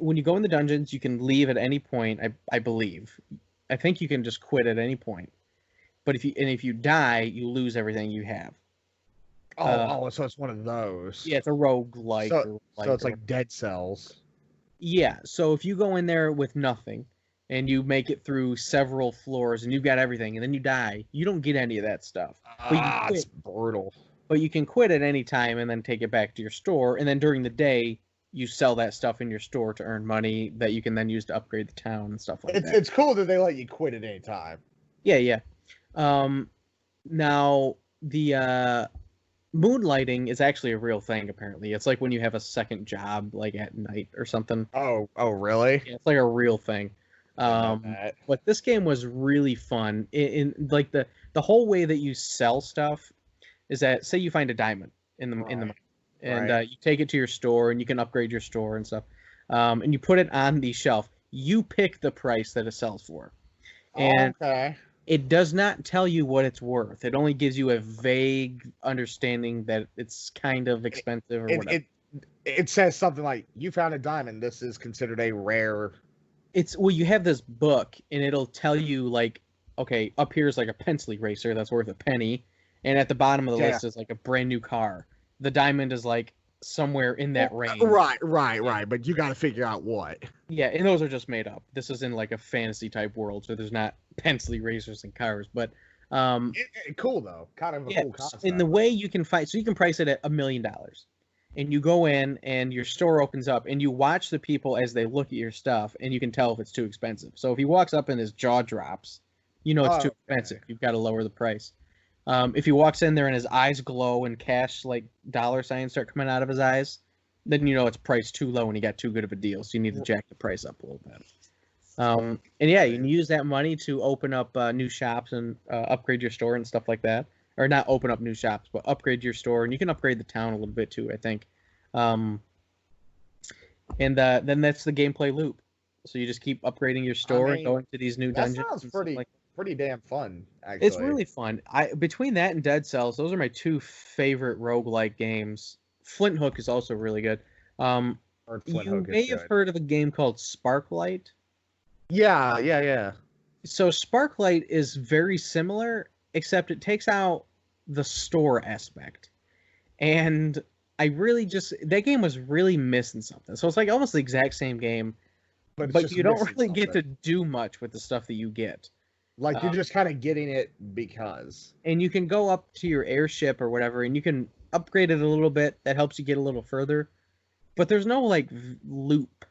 when you go in the dungeons, you can leave at any point, I believe. I think you can just quit at any point. But if you die, you lose everything you have. So it's one of those. Yeah, it's a roguelike. So it's like Dead Cells. Yeah, so if you go in there with nothing, and you make it through several floors, and you've got everything, and then you die, you don't get any of that stuff. It's brutal. But you can quit at any time and then take it back to your store, and then during the day, you sell that stuff in your store to earn money that you can then use to upgrade the town and stuff like that. It's cool that they let you quit at any time. Yeah. Now, the moonlighting is actually a real thing, apparently. It's like when you have a second job, like at night or something. Oh, really? Yeah, it's like a real thing. But this game was really fun. In like the whole way that you sell stuff is that, say you find a diamond in the mine, and you take it to your store and you can upgrade your store and stuff, and you put it on the shelf. You pick the price that it sells for, and it does not tell you what it's worth. It only gives you a vague understanding that it's kind of expensive or whatever. It says something like, you found a diamond. This is considered a rare. You have this book, and it'll tell you, like, okay, up here is like a pencil eraser that's worth a penny, and at the bottom of the list is like a brand new car. The diamond is like somewhere in that range. Right. But you got to figure out what. Yeah, and those are just made up. This is in like a fantasy type world, so there's not pencil erasers and cars. But cool though, kind of a cool concept. In the way you can find, so you can price it at $1 million, and you go in and your store opens up and you watch the people as they look at your stuff, and you can tell if it's too expensive. So if he walks up and his jaw drops, you know it's too expensive. You've got to lower the price. If he walks in there and his eyes glow and cash like dollar signs start coming out of his eyes, then you know it's priced too low and he got too good of a deal. So you need to jack the price up a little bit. And yeah, you can use that money to open up new shops and upgrade your store and stuff like that. Or not open up new shops, but upgrade your store. And you can upgrade the town a little bit too, I think. And then that's the gameplay loop. So you just keep upgrading your store and going to these new dungeons. That sounds pretty damn fun, actually. It's really fun. Between that and Dead Cells, those are my two favorite roguelike games. Flint Hook is also really good. You may have heard of a game called Sparklight. Yeah. So Sparklight is very similar, except it takes out the store aspect. And that game was really missing something. So it's like almost the exact same game, but you don't really get to do much with the stuff that you get. Like you're just kind of getting it because. And you can go up to your airship or whatever, and you can upgrade it a little bit. That helps you get a little further. But there's no like loop.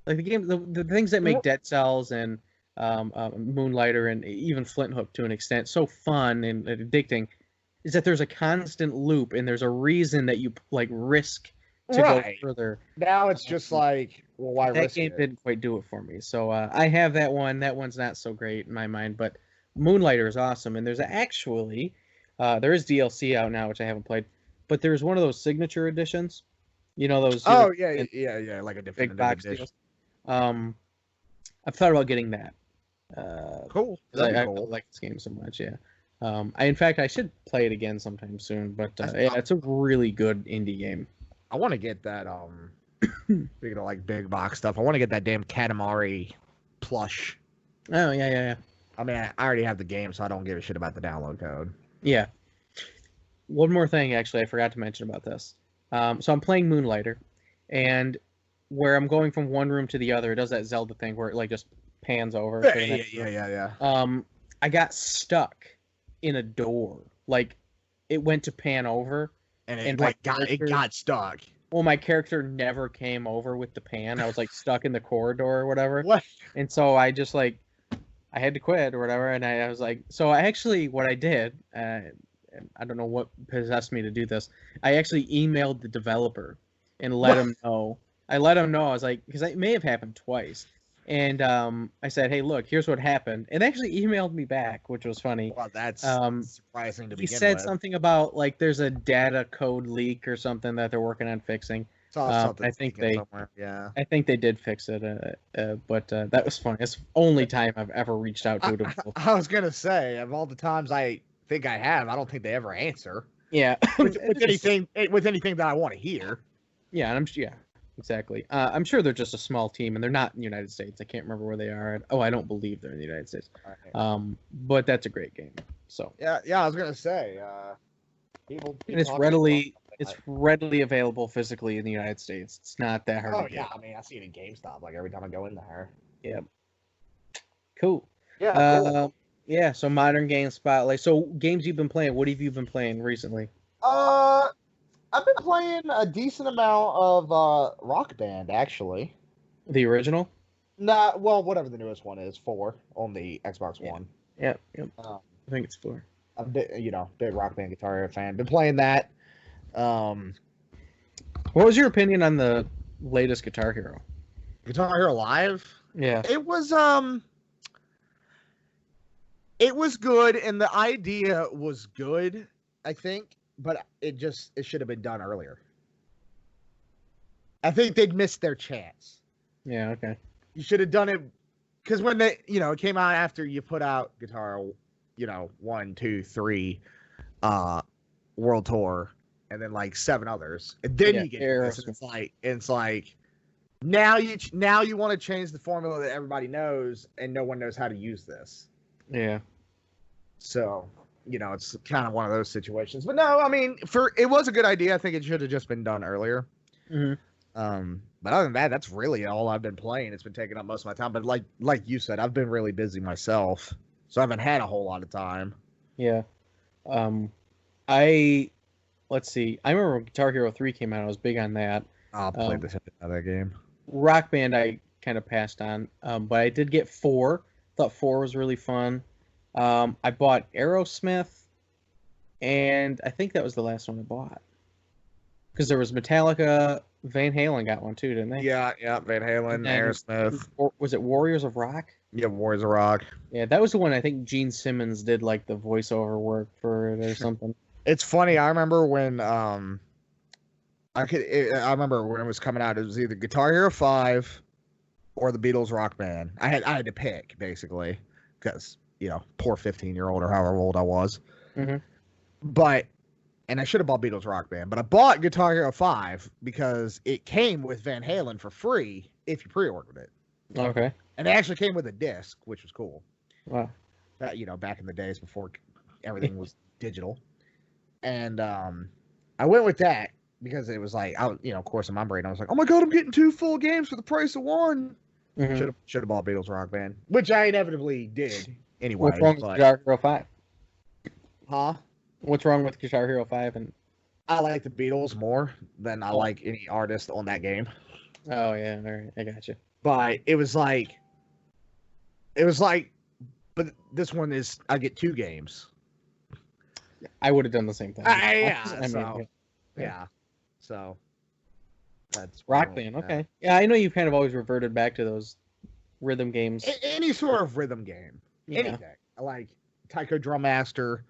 Like the game, the things that make Dead Cells and Moonlighter and even Flint Hook to an extent so fun and addicting is that there's a constant loop and there's a reason that you like risk to go further. Now it's just like, well, why risk that game didn't quite do it for me. So I have that one. That one's not so great in my mind, but Moonlighter is awesome. And there's actually there is DLC out now, which I haven't played, but there's one of those signature editions. You know those? Oh yeah, like a different big box deals. I've thought about getting that. Cool. I like this game so much. Yeah. In fact, I should play it again sometime soon. But yeah, it's a really good indie game. I want to get that. Speaking of like big box stuff, I want to get that damn Katamari plush. Oh yeah. I mean, I already have the game, so I don't give a shit about the download code. Yeah. One more thing, actually, I forgot to mention about this. So I'm playing Moonlighter, and where I'm going from one room to the other, it does that Zelda thing where it like just pans over. Yeah. I got stuck in a door. Like it went to pan over, and it got stuck. Well, my character never came over with the pan. I was like stuck in the corridor or whatever. What? And so I just like I had to quit or whatever. And I was like, so what I did, and I don't know what possessed me to do this. I actually emailed the developer and let him know. I let him know. I was like, because it may have happened twice. And I said, hey, look, here's what happened. And they actually emailed me back, which was funny. Well, that's surprising to begin with. He said something about, like, there's a data code leak or something that they're working on fixing. I think they did fix it, but that was funny. It's the only time I've ever reached out to a developer. I was going to say, of all the times I think I have, I don't think they ever answer. Yeah. with anything that I want to hear. Yeah, and exactly. I'm sure they're just a small team, and they're not in the United States. I can't remember where they are. I don't believe they're in the United States. But that's a great game. So yeah. I was gonna say, people and it's readily available physically in the United States. It's not that hard. Oh yeah, I mean, I see it in GameStop like every time I go in there. Yeah. Cool. Yeah. Cool. Yeah. So modern game spotlight. So games you've been playing. What have you been playing recently? I've been playing a decent amount of Rock Band, actually. The original? Nah, well, whatever the newest one is, 4 on the Xbox One. Yep. I think it's 4. I'm big Rock Band Guitar Hero fan. Been playing that. What was your opinion on the latest Guitar Hero? Guitar Hero Live? Yeah. It was good, and the idea was good, I think. But it should have been done earlier. I think they'd missed their chance. Yeah, okay. You should have done it because when it came out after you put out Guitar, 1, 2, 3, World Tour, and then like 7 others, and then you get this, and it's like now you want to change the formula that everybody knows, and no one knows how to use this. Yeah. So, it's kind of one of those situations. But no, I mean, it was a good idea. I think it should have just been done earlier. Mm-hmm. But other than that, that's really all I've been playing. It's been taking up most of my time. But like you said, I've been really busy myself, so I haven't had a whole lot of time. Yeah. Let's see. I remember when Guitar Hero 3 came out. I was big on that. I'll play the shit out of that game. Rock Band I kind of passed on, but I did get 4. Thought 4 was really fun. I bought Aerosmith, and I think that was the last one I bought. Because there was Metallica, Van Halen got one too, didn't they? Yeah, Van Halen, Aerosmith. Was it Warriors of Rock? Yeah, Warriors of Rock. Yeah, that was the one I think Gene Simmons did like the voiceover work for it or something. It's funny. I remember when I remember when it was coming out. It was either Guitar Hero 5 or the Beatles Rock Band. I had to pick basically because poor 15-year-old or however old I was. Mm-hmm. And I should have bought Beatles Rock Band, but I bought Guitar Hero 5 because it came with Van Halen for free if you pre-ordered it. Okay. And it actually came with a disc, which was cool. Wow. Back in the days before everything was digital. And I went with that because it was like, of course, in my brain, I was like, oh my God, I'm getting 2 full games for the price of 1. Mm-hmm. Should have bought Beatles Rock Band, which I inevitably did anyway. What's wrong with Guitar Hero 5? Huh? What's wrong with Guitar Hero 5? And I like the Beatles more than I like any artist on that game. Oh yeah, all right, I got you. But it was like, but this one is I get 2 games. I would have done the same thing. So that's Rock Band. Okay. Yeah, I know you've kind of always reverted back to those rhythm games. Any sort of rhythm game. Yeah. Anything. I like Taiko Drum Master.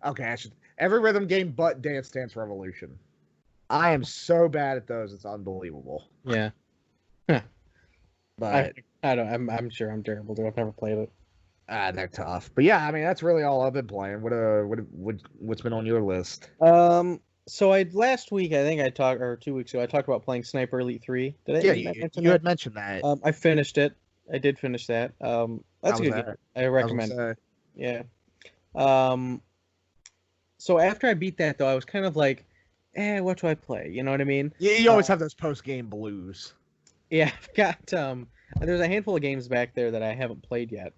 Okay, every rhythm game but Dance Dance Revolution. I am so bad at those; it's unbelievable. Yeah, but I'm sure I'm terrible too. I've never played it. They're tough. But yeah, I mean that's really all I've been playing. What's been on your list? So last week I think or 2 weeks ago I talked about playing Sniper Elite 3. Did I mention you had mentioned that. I finished it. I did finish that. That's a good game. I recommend it. Yeah. So after I beat that though, I was kind of like, what do I play? You know what I mean? You always have those post-game blues. Yeah, I've got there's a handful of games back there that I haven't played yet.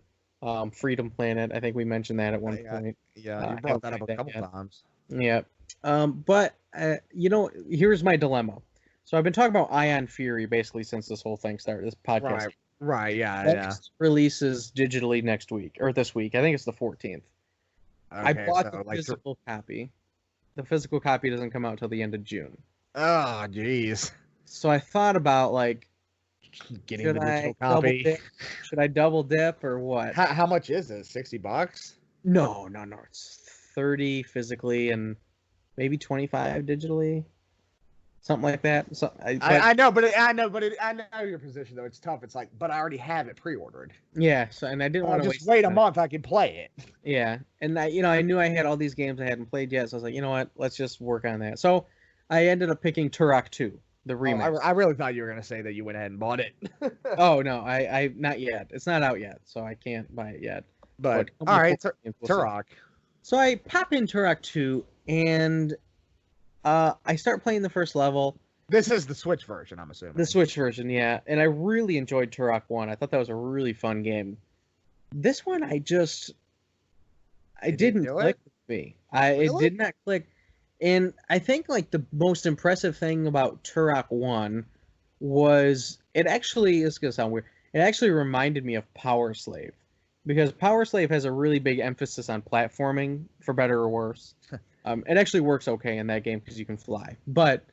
Freedom Planet, I think we mentioned that at one point. Yeah, you brought that up a couple times. Yeah. But here's my dilemma. So I've been talking about Ion Fury basically since this whole thing started, this podcast. Right, yeah, Next releases digitally next week, or this week. I think it's the 14th. Okay, I bought the physical copy. The physical copy doesn't come out till the end of June. Oh, jeez. So I thought about getting the digital copy. Should I double dip or what? How much is it? $60? No. It's 30 physically and maybe 25 digitally. Something like that. So I know your position though. It's tough. It's like, but I already have it pre-ordered. Yeah. So and I didn't want to just wait a month. I can play it. Yeah, and I knew I had all these games I hadn't played yet, so I was like, you know what? Let's just work on that. So I ended up picking Turok 2, the remake. I really thought you were gonna say that you went ahead and bought it. Oh no, I not yet. It's not out yet, so I can't buy it yet. But all right, Turok. So I pop in Turok 2 and. I start playing the first level. This is the Switch version, I'm assuming. The Switch version, yeah. And I really enjoyed Turok 1. I thought that was a really fun game. This one, I didn't click with me. It did not click. And I think the most impressive thing about Turok 1 was it's going to sound weird. It actually reminded me of Power Slave. Because Power Slave has a really big emphasis on platforming, for better or worse. It actually works okay in that game because you can fly. But,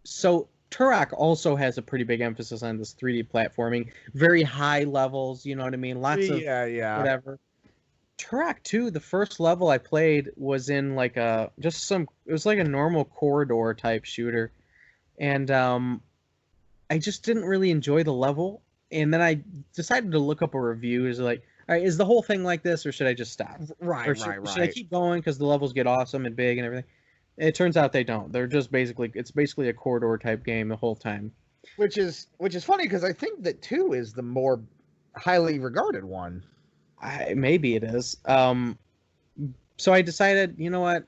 so Turok also has a pretty big emphasis on this 3D platforming. Very high levels, you know what I mean? Lots of whatever. Turok 2, the first level I played was in it was like a normal corridor type shooter. And I just didn't really enjoy the level. And then I decided to look up a review. Is like, all right, is the whole thing like this, or should I just stop? Right. Should I keep going because the levels get awesome and big and everything? It turns out they don't. They're just it's basically a corridor type game the whole time. Which is funny because I think that 2 is the more, highly regarded one. Maybe it is. So I decided, you know what,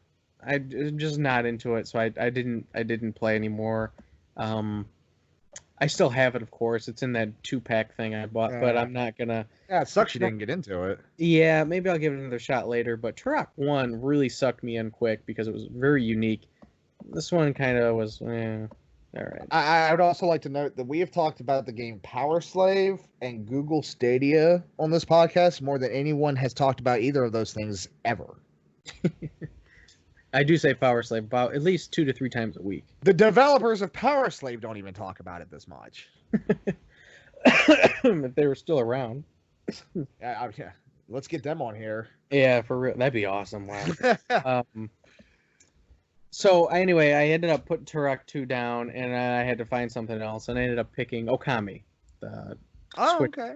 I'm just not into it. So I didn't play anymore. I still have it, of course. It's in that 2-pack thing I bought, but I'm not gonna. Yeah, it sucks you didn't get into it. Yeah, maybe I'll give it another shot later. But Turok 1 really sucked me in quick because it was very unique. This one kind of was, all right. I would also like to note that we have talked about the game Power Slave and Google Stadia on this podcast more than anyone has talked about either of those things ever. I do say Power Slave about at least 2 to 3 times a week. The developers of Power Slave don't even talk about it this much. If they were still around. Yeah, let's get them on here. Yeah, for real. That'd be awesome. Wow. So anyway, I ended up putting Turok 2 down, and I had to find something else, and I ended up picking Okami. Switch. Okay.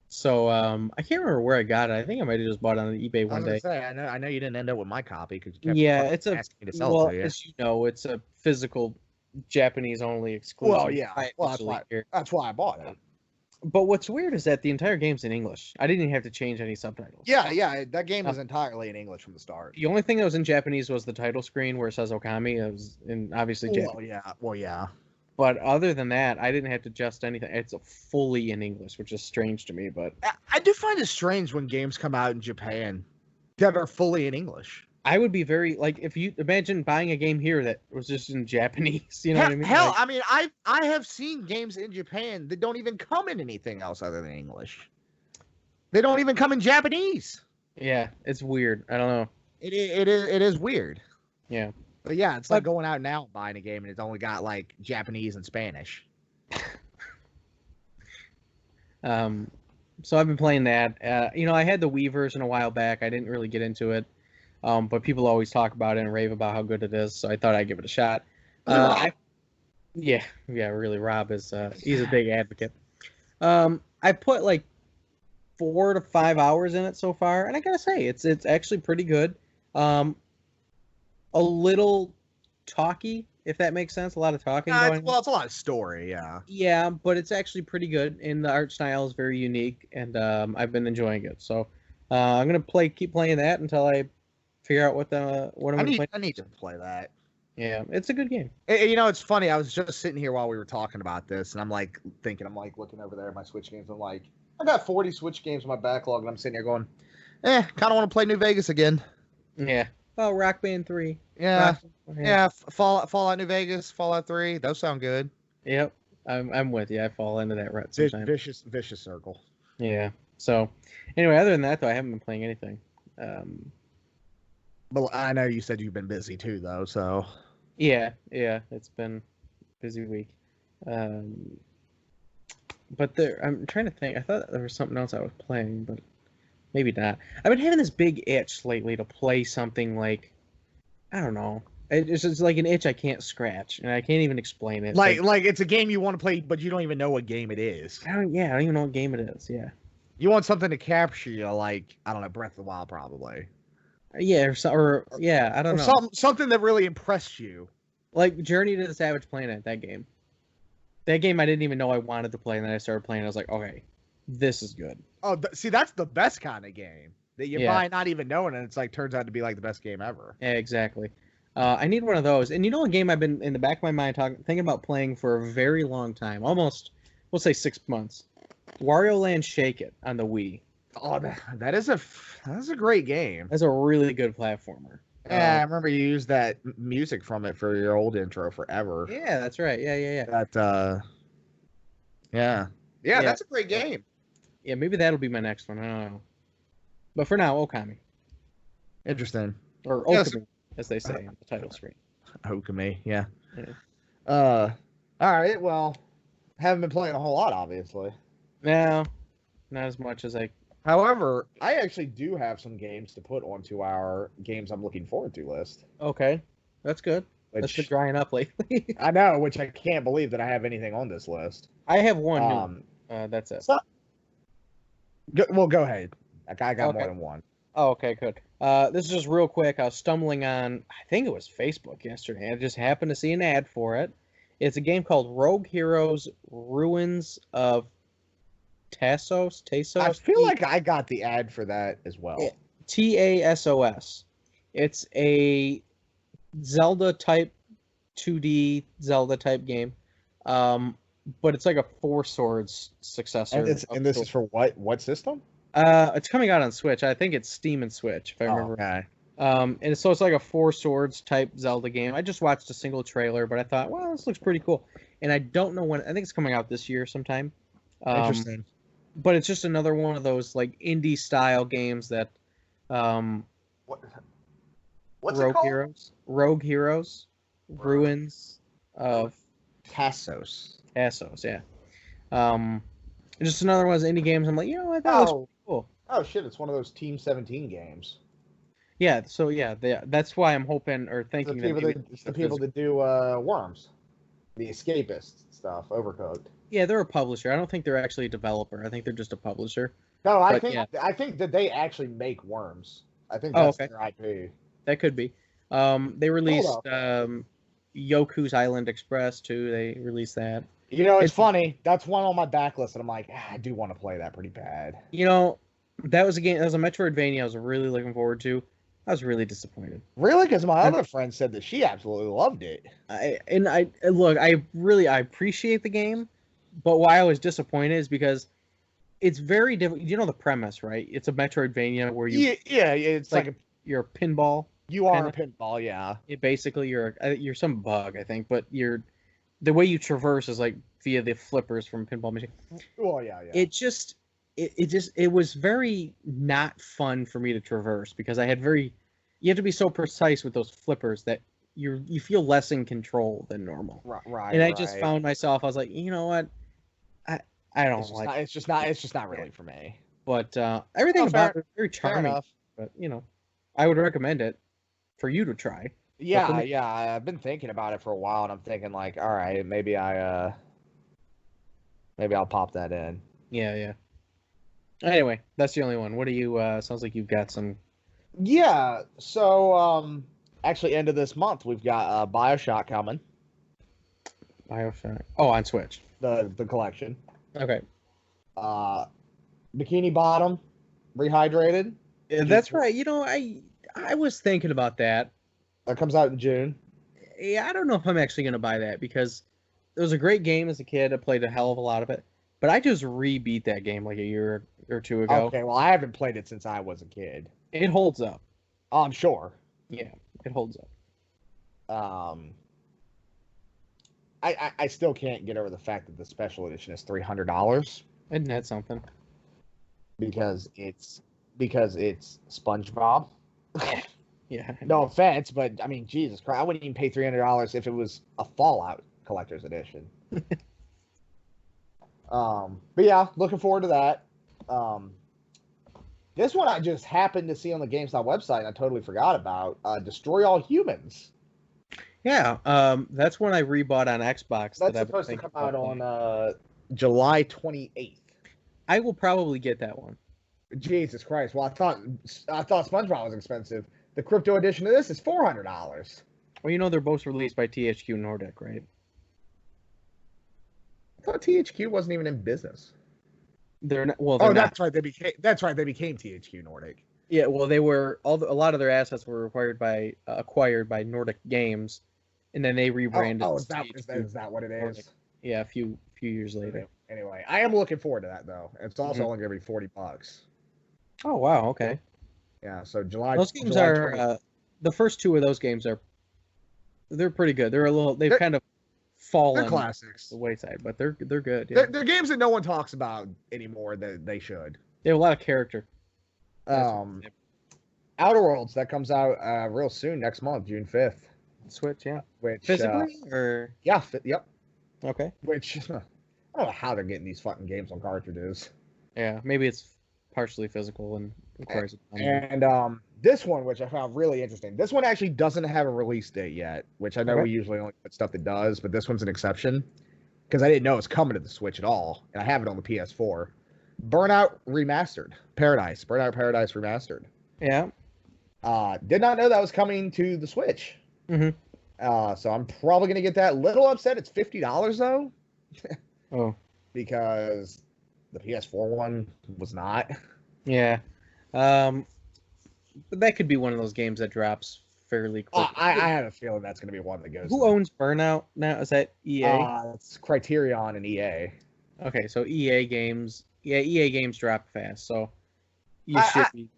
So I can't remember where I got it. I think I might have just bought it on eBay one day. I know you didn't end up with my copy because you kept asking me to sell it to you. As you know, it's a physical Japanese only exclusive. Well, yeah. That's why I bought it. But what's weird is that the entire game's in English. I didn't even have to change any subtitles. Yeah, that game was entirely in English from the start. The only thing that was in Japanese was the title screen where it says Okami. It was in obviously Japanese. Well, yeah. But other than that, I didn't have to adjust anything. It's fully in English, which is strange to me. But I do find it strange when games come out in Japan that are fully in English. I would be very, like, if you imagine buying a game here that was just in Japanese, you know what I mean? Hell, I mean, I have seen games in Japan that don't even come in anything else other than English. They don't even come in Japanese. Yeah, it's weird. I don't know. It is weird. Yeah. But yeah, it's like going out now and buying a game and it's only got like Japanese and Spanish. So I've been playing that. I had the Wii version a while back. I didn't really get into it. But people always talk about it and rave about how good it is, so I thought I'd give it a shot. Really, Rob is he's a big advocate. I put like 4 to 5 hours in it so far, and I gotta say it's actually pretty good. A little talky, if that makes sense. A lot of talking going on. Well, it's a lot of story, yeah. Yeah, but it's actually pretty good, and the art style is very unique, and I've been enjoying it. So I'm gonna keep playing that until I figure out what I'm gonna play. I need to play that. Yeah, it's a good game. It's funny. I was just sitting here while we were talking about this, and I'm like looking over there at my Switch games. I'm like, I got 40 Switch games in my backlog, and I'm sitting here going, kind of want to play New Vegas again. Yeah. Oh, Rock Band 3. Yeah. Fallout New Vegas, Fallout 3. Those sound good. Yep. I'm with you. I fall into that rut sometimes. Vicious circle. Yeah. So, anyway, other than that, though, I haven't been playing anything. But I know you said you've been busy too, though. So. Yeah. It's been a busy week. But I'm trying to think. I thought there was something else I was playing, but maybe not. I've been having this big itch lately to play something like, I don't know. It's just like an itch I can't scratch, and I can't even explain it. Like it's a game you want to play, but you don't even know what game it is. I don't even know what game it is. Yeah. You want something to capture you, like, I don't know, Breath of the Wild, probably. Yeah, I don't know. Something that really impressed you. Like Journey to the Savage Planet, that game. That game I didn't even know I wanted to play, and then I started playing, and I was like, okay, this is good. Oh, see, that's the best kind of game. That you buy not even knowing, and it's like turns out to be like the best game ever. Yeah, exactly. I need one of those. And you know a game I've been in the back of my mind thinking about playing for a very long time, almost, we'll say 6 months. Wario Land Shake It on the Wii. Oh, that is a great game. That's a really good platformer. Yeah, I remember you used that music from it for your old intro forever. Yeah, that's right. Yeah. Yeah, that's a great game. Yeah, maybe that'll be my next one. I don't know. But for now, Okami. Interesting. Or Okami, as they say in the title screen. Okami, yeah. All right, well, haven't been playing a whole lot, obviously. No, not as much as I... However, I actually do have some games to put onto our games I'm looking forward to list. Okay, that's good. That's been drying up lately. I know, which I can't believe that I have anything on this list. I have one. That's it. Go ahead. I got more than one. Oh, okay, good. This is just real quick. I was stumbling on, I think it was Facebook yesterday. I just happened to see an ad for it. It's a game called Rogue Heroes Ruins of Tassos. I feel like I got the ad for that as well. TASOS. It's a Zelda type 2D Zelda type game. But it's like a Four Swords successor. And this is for what system? It's coming out on Switch. I think it's Steam and Switch, if I remember. Okay. And so it's like a Four Swords type Zelda game. I just watched a single trailer, but I thought, well, this looks pretty cool. And I don't know when. I think it's coming out this year sometime. Interesting. But it's just another one of those like indie style games that. What's Rogue it called? Heroes. Rogue Heroes. Ruins of Tassos. Tassos. Yeah. Just another one of those indie games. I'm like, you know what? That looks pretty cool. Oh shit! It's one of those Team 17 games. Yeah. So yeah, that's why I'm hoping or thinking it's the people that do Worms, the Escapist stuff, Overcooked. Yeah, they're a publisher. I don't think they're actually a developer. I think they're just a publisher. No, I think that they actually make Worms. I think that's their IP. That could be. They released Yoku's Island Express too. They released that. You know, it's funny. That's one on my backlist, and I'm like, I do want to play that pretty bad. You know, that was a game. That was a Metroidvania I was really looking forward to. I was really disappointed. Really? Because my other friend said that she absolutely loved it. I appreciate the game, but why I was disappointed is because it's very different. You know the premise, right? It's a Metroidvania where you it's like you're a pinball. You are a pinball, yeah. Basically, you're some bug, I think, but the way you traverse is like via the flippers from pinball machine. Well, yeah. It was very not fun for me to traverse because you have to be so precise with those flippers that you feel less in control than normal. Right. And I just found myself, I was like, you know what, I don't like. It's just not really for me. But everything about it is very charming. But you know, I would recommend it for you to try. Yeah. I've been thinking about it for a while, and I'm thinking like, all right, maybe I'll pop that in. Yeah. Anyway, that's the only one. What do you? Sounds like you've got some. Yeah. So actually, end of this month we've got Bioshock coming. Bioshock. Oh, on Switch. The collection. Okay. Bikini Bottom, Rehydrated. Yeah, that's right. You know, I was thinking about that. That comes out in June. Yeah, I don't know if I'm actually going to buy that because it was a great game as a kid. I played a hell of a lot of it. But I just re-beat that game like a year or two ago. Okay, well, I haven't played it since I was a kid. It holds up. Oh, I'm sure. Yeah, it holds up. I still can't get over the fact that the special edition is $300. Isn't that something? Because it's SpongeBob. Yeah. No offense, but I mean, Jesus Christ, I wouldn't even pay $300 if it was a Fallout collector's edition. But yeah, looking forward to that. This one I just happened to see on the GameStop website and I totally forgot about. Destroy All Humans. Yeah, that's one I rebought on Xbox. That's supposed to come out on July 28th. I will probably get that one. Jesus Christ! Well, I thought SpongeBob was expensive. The crypto edition of this is $400. Well, you know they're both released by THQ Nordic, right? I thought THQ wasn't even in business. They're not. Well, that's right. They became THQ Nordic. Yeah, well, they were a lot of their assets were acquired by Nordic Games, and then they rebranded. Oh, is that what it is? Nordic. Yeah, a few years later. Anyway, I am looking forward to that though. It's also only going to be $40. Oh wow! Okay. Yeah, so July. Those games are the first two of those games they're pretty good. They've kind of fallen. They're classics. The wayside, but they're good. Yeah. They're games that no one talks about anymore. That they should. They have a lot of character. Outer Worlds that comes out real soon next month, June 5th. Switch, yeah. Which physically or yeah, yep. Okay. Which I don't know how they're getting these fucking games on cartridges. Yeah, maybe it's partially physical and requires it. And this one, which I found really interesting. This one actually doesn't have a release date yet, which I know we usually only put stuff that does, but this one's an exception because I didn't know it was coming to the Switch at all, and I have it on the PS4. Burnout Paradise Remastered. Yeah. Did not know that was coming to the Switch. Mm-hmm. So I'm probably gonna get that. Little upset. It's $50 though. Oh. Because the PS4 one was not. Yeah. But that could be one of those games that drops fairly quick. I have a feeling that's going to be one that goes. Who owns Burnout now? Is that EA? It's Criterion and EA. Okay, so EA games. Yeah, EA games drop fast, so you should be.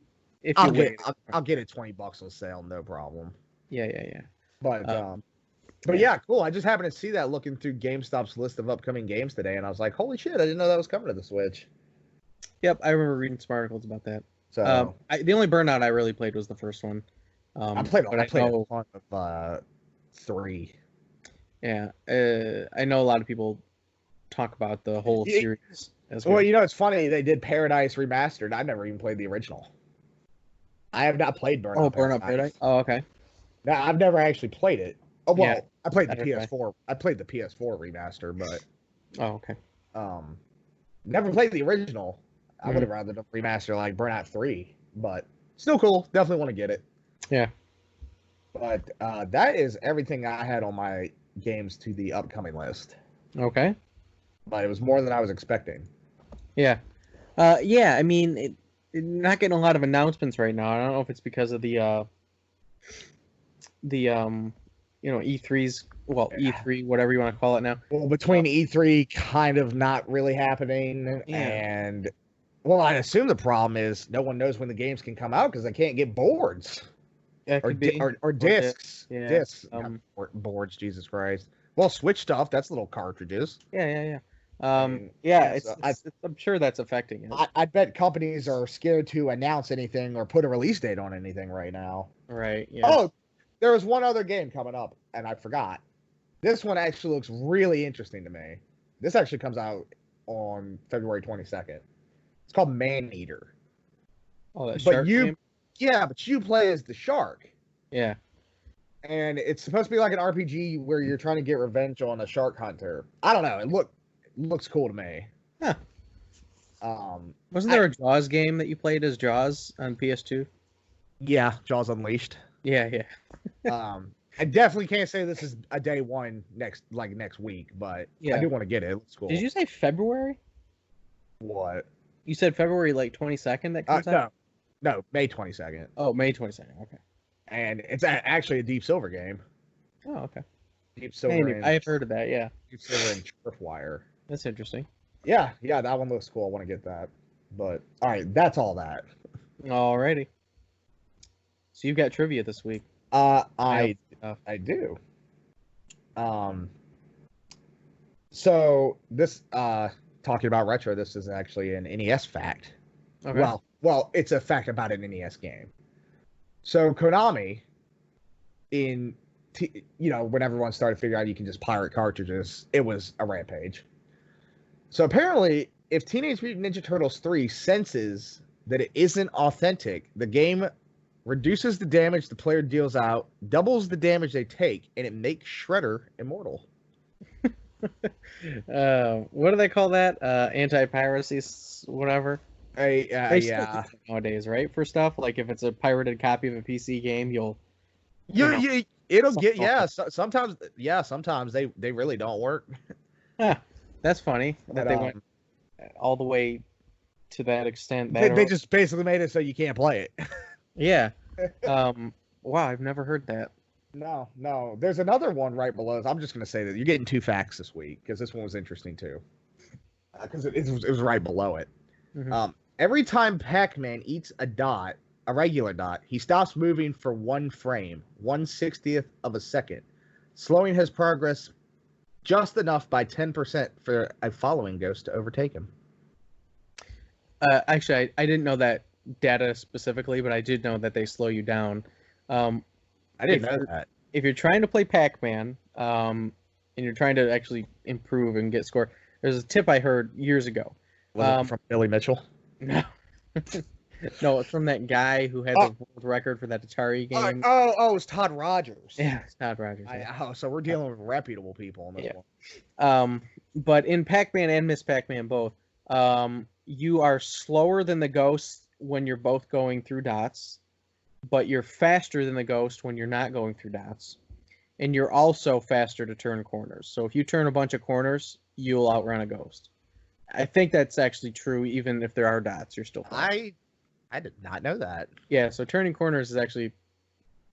If you wait, I'll get it $20 on sale, no problem. Yeah. But yeah, cool. I just happened to see that looking through GameStop's list of upcoming games today, and I was like, holy shit, I didn't know that was coming to the Switch. Yep, I remember reading some articles about that. So the only Burnout I really played was the first one. I played a ton of 3. Yeah, I know a lot of people talk about the whole series. Well, you know, it's funny. They did Paradise Remastered. I never even played the original. I have not played Burnout. Oh, Burnout Paradise? Oh, okay. No, I've never actually played it. Oh, well, Yeah, I played the PS4. I played the PS4 remaster, but Oh, okay. never played the original. I would have rather done remaster like Burnout 3, but still cool. Definitely want to get it. Yeah. But that is everything I had on my games to the upcoming list. Okay. But it was more than I was expecting. Yeah. Yeah, I mean, not getting a lot of announcements right now. I don't know if it's because of the E3's, well, E3, whatever you want to call it now. Well, between E3 kind of not really happening and, well, I assume the problem is no one knows when the games can come out because they can't get boards. Or discs. Yeah. Discs. Boards, Jesus Christ. Well, Switch stuff, that's little cartridges. Yeah. I'm sure that's affecting it. I bet companies are scared to announce anything or put a release date on anything right now. Right, yeah. Oh, there was one other game coming up, and I forgot. This one actually looks really interesting to me. This actually comes out on February 22nd. It's called Maneater. Oh, that shark game? Yeah, but you play as the shark. Yeah. And it's supposed to be like an RPG where you're trying to get revenge on a shark hunter. I don't know. It looks cool to me. Huh. Wasn't there a Jaws game that you played as Jaws on PS2? Yeah, Jaws Unleashed. Yeah. I definitely can't say this is a day one next week, but I do want to get it. It looks cool. Did you say February? What? You said February 22nd that comes out? No, May 22nd. Oh, May 22nd. Okay. And it's actually a Deep Silver game. Oh, okay. Deep Silver. I've heard of that. Yeah. Deep Silver and Tripwire. That's interesting. Yeah, that one looks cool. I want to get that. But all right, that's all that. Alrighty. So you've got trivia this week. I do. So this talking about retro, this is actually an NES fact. Okay. Well, it's a fact about an NES game. So Konami, when everyone started figuring out you can just pirate cartridges, it was a rampage. So apparently, if Teenage Mutant Ninja Turtles 3 senses that it isn't authentic, the game reduces the damage the player deals out, doubles the damage they take, and it makes Shredder immortal. What do they call that? Anti-piracy, whatever. Yeah. Nowadays, right? For stuff like if it's a pirated copy of a PC game, sometimes they really don't work. That's funny that they went all the way to that extent. They just basically made it so you can't play it. Yeah. Wow, I've never heard that. No. There's another one right below. I'm just going to say that you're getting 2 facts this week because this one was interesting too. Because it was right below it. Mm-hmm. Every time Pac-Man eats a regular dot, he stops moving for 1 frame, 1/60th of a second, slowing his progress just enough by 10% for a following ghost to overtake him. Actually, I didn't know that data specifically, but I did know that they slow you down. I didn't know that. If you're trying to play Pac-Man, and you're trying to actually improve and get score, there's a tip I heard years ago. Was it from Billy Mitchell? No. No, it's from that guy who had the world record for that Atari game. Oh, it's Todd Rogers. Yeah, it's Todd Rogers. Yeah. So we're dealing with reputable people on this one. But in Pac-Man and Miss Pac-Man both, you are slower than the ghost when you're both going through dots, but you're faster than the ghost when you're not going through dots. And you're also faster to turn corners. So if you turn a bunch of corners, you'll outrun a ghost. I think that's actually true. Even if there are dots, you're still fine. I did not know that. Yeah, so turning corners is actually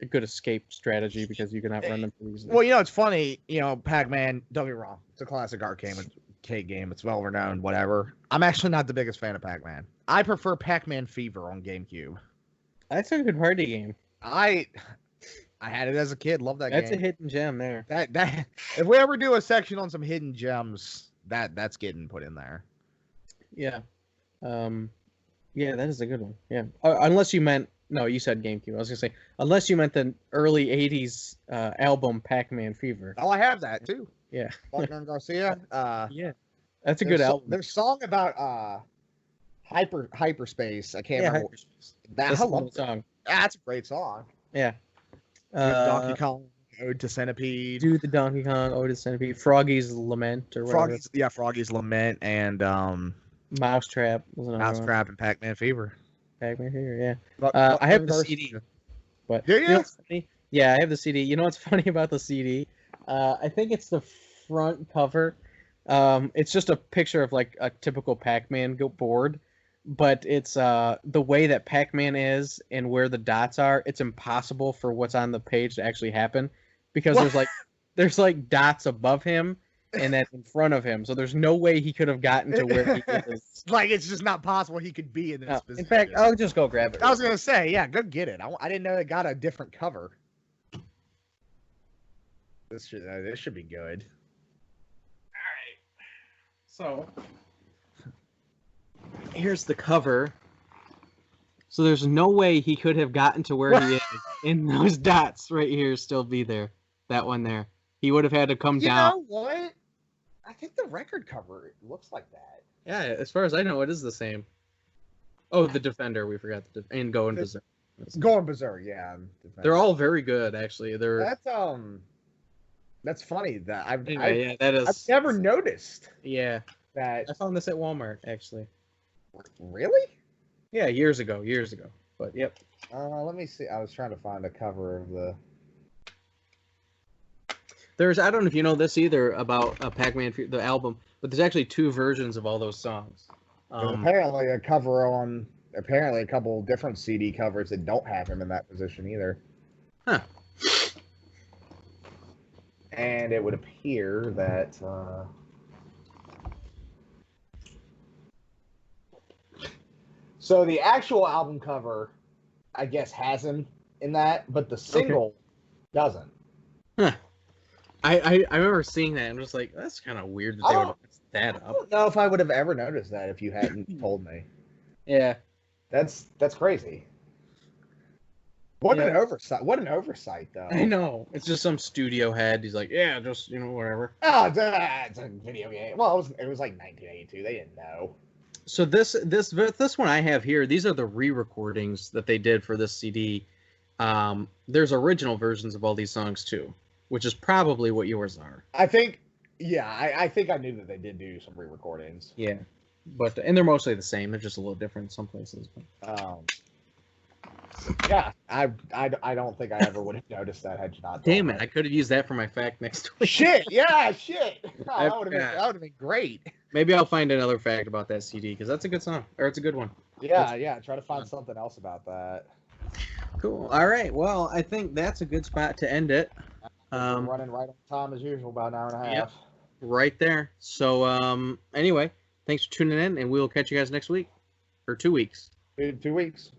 a good escape strategy because you can outrun them pretty easily. Well, you know, it's funny. You know, Pac-Man. Don't get me wrong. It's a classic arcade game. It's well renowned. Whatever. I'm actually not the biggest fan of Pac-Man. I prefer Pac-Man Fever on GameCube. That's a good party game. I had it as a kid. Love that game. That's a hidden gem there. That if we ever do a section on some hidden gems, that's getting put in there. Yeah. Yeah, that is a good one. Yeah. Unless you meant no, you said GameCube. I was gonna say unless you meant the early '80s album Pac-Man Fever. Oh, I have that too. Yeah. Wagner and Garcia. Yeah. That's a good album. Their song about hyperspace. I can't remember. Hyperspace. That's a good song. That's a great song. Yeah. Donkey Kong, Ode to Centipede. Do the Donkey Kong, Ode to Centipede, Froggy's Lament, or whatever. Froggy's Lament, and Mousetrap was another one. Mousetrap and Pac-Man Fever. Pac-Man Fever, yeah. But, I have the CD. But do you? You know what's funny? Yeah, I have the CD. You know what's funny about the CD? I think it's the front cover. It's just a picture of like a typical Pac-Man board, but it's the way that Pac-Man is and where the dots are. It's impossible for what's on the page to actually happen because there's like dots above him and then in front of him, so there's no way he could have gotten to where he is. Like it's just not possible he could be in this position. In fact, I'll just go grab it. I was gonna say, yeah, go get it. I didn't know it got a different cover. This should be good. So here's the cover. So there's no way he could have gotten to where he is, and those dots right here still be there. That one there. He would have had to come down. You know what? I think the record cover looks like that. Yeah, as far as I know, it is the same. Oh, the Defender. We forgot and Going Berserk. Going Berserk, yeah. They're all very good, actually. That's funny. I've never noticed. Yeah. That I found this at Walmart, actually. Really? Yeah, years ago. But yep. Let me see. I was trying to find a cover of the. I don't know if you know this either about Pac-Man, the album, but there's actually 2 versions of all those songs. Apparently a couple different CD covers that don't have him in that position either. Huh. And it would appear that so the actual album cover, I guess, has him in that, but the single doesn't. Huh. I remember seeing that and was like, that's kind of weird that they would mess that up. I don't know if I would have ever noticed that if you hadn't told me. Yeah. That's crazy. What an oversight! What an oversight, though. I know. It's just some studio head. He's like, yeah, just whatever. Oh, it's a video game. Well, it was like 1982. They didn't know. So this one I have here. These are the re-recordings that they did for this CD. There's original versions of all these songs too, which is probably what yours are. I think. Yeah, I think I knew that they did do some re-recordings. Yeah, and they're mostly the same. They're just a little different in some places. Yeah, I don't think I ever would have noticed that had you not. Damn it! I could have used that for my fact next week. Shit! Yeah, shit. Oh, that would have been great. Maybe I'll find another fact about that CD because that's a good song, or it's a good one. Yeah. Try to find something else about that. Cool. All right. Well, I think that's a good spot to end it. We're running right on time as usual, about an hour and a half. Yep. Right there. So anyway, thanks for tuning in, and we'll catch you guys next week or 2 weeks. 2 weeks.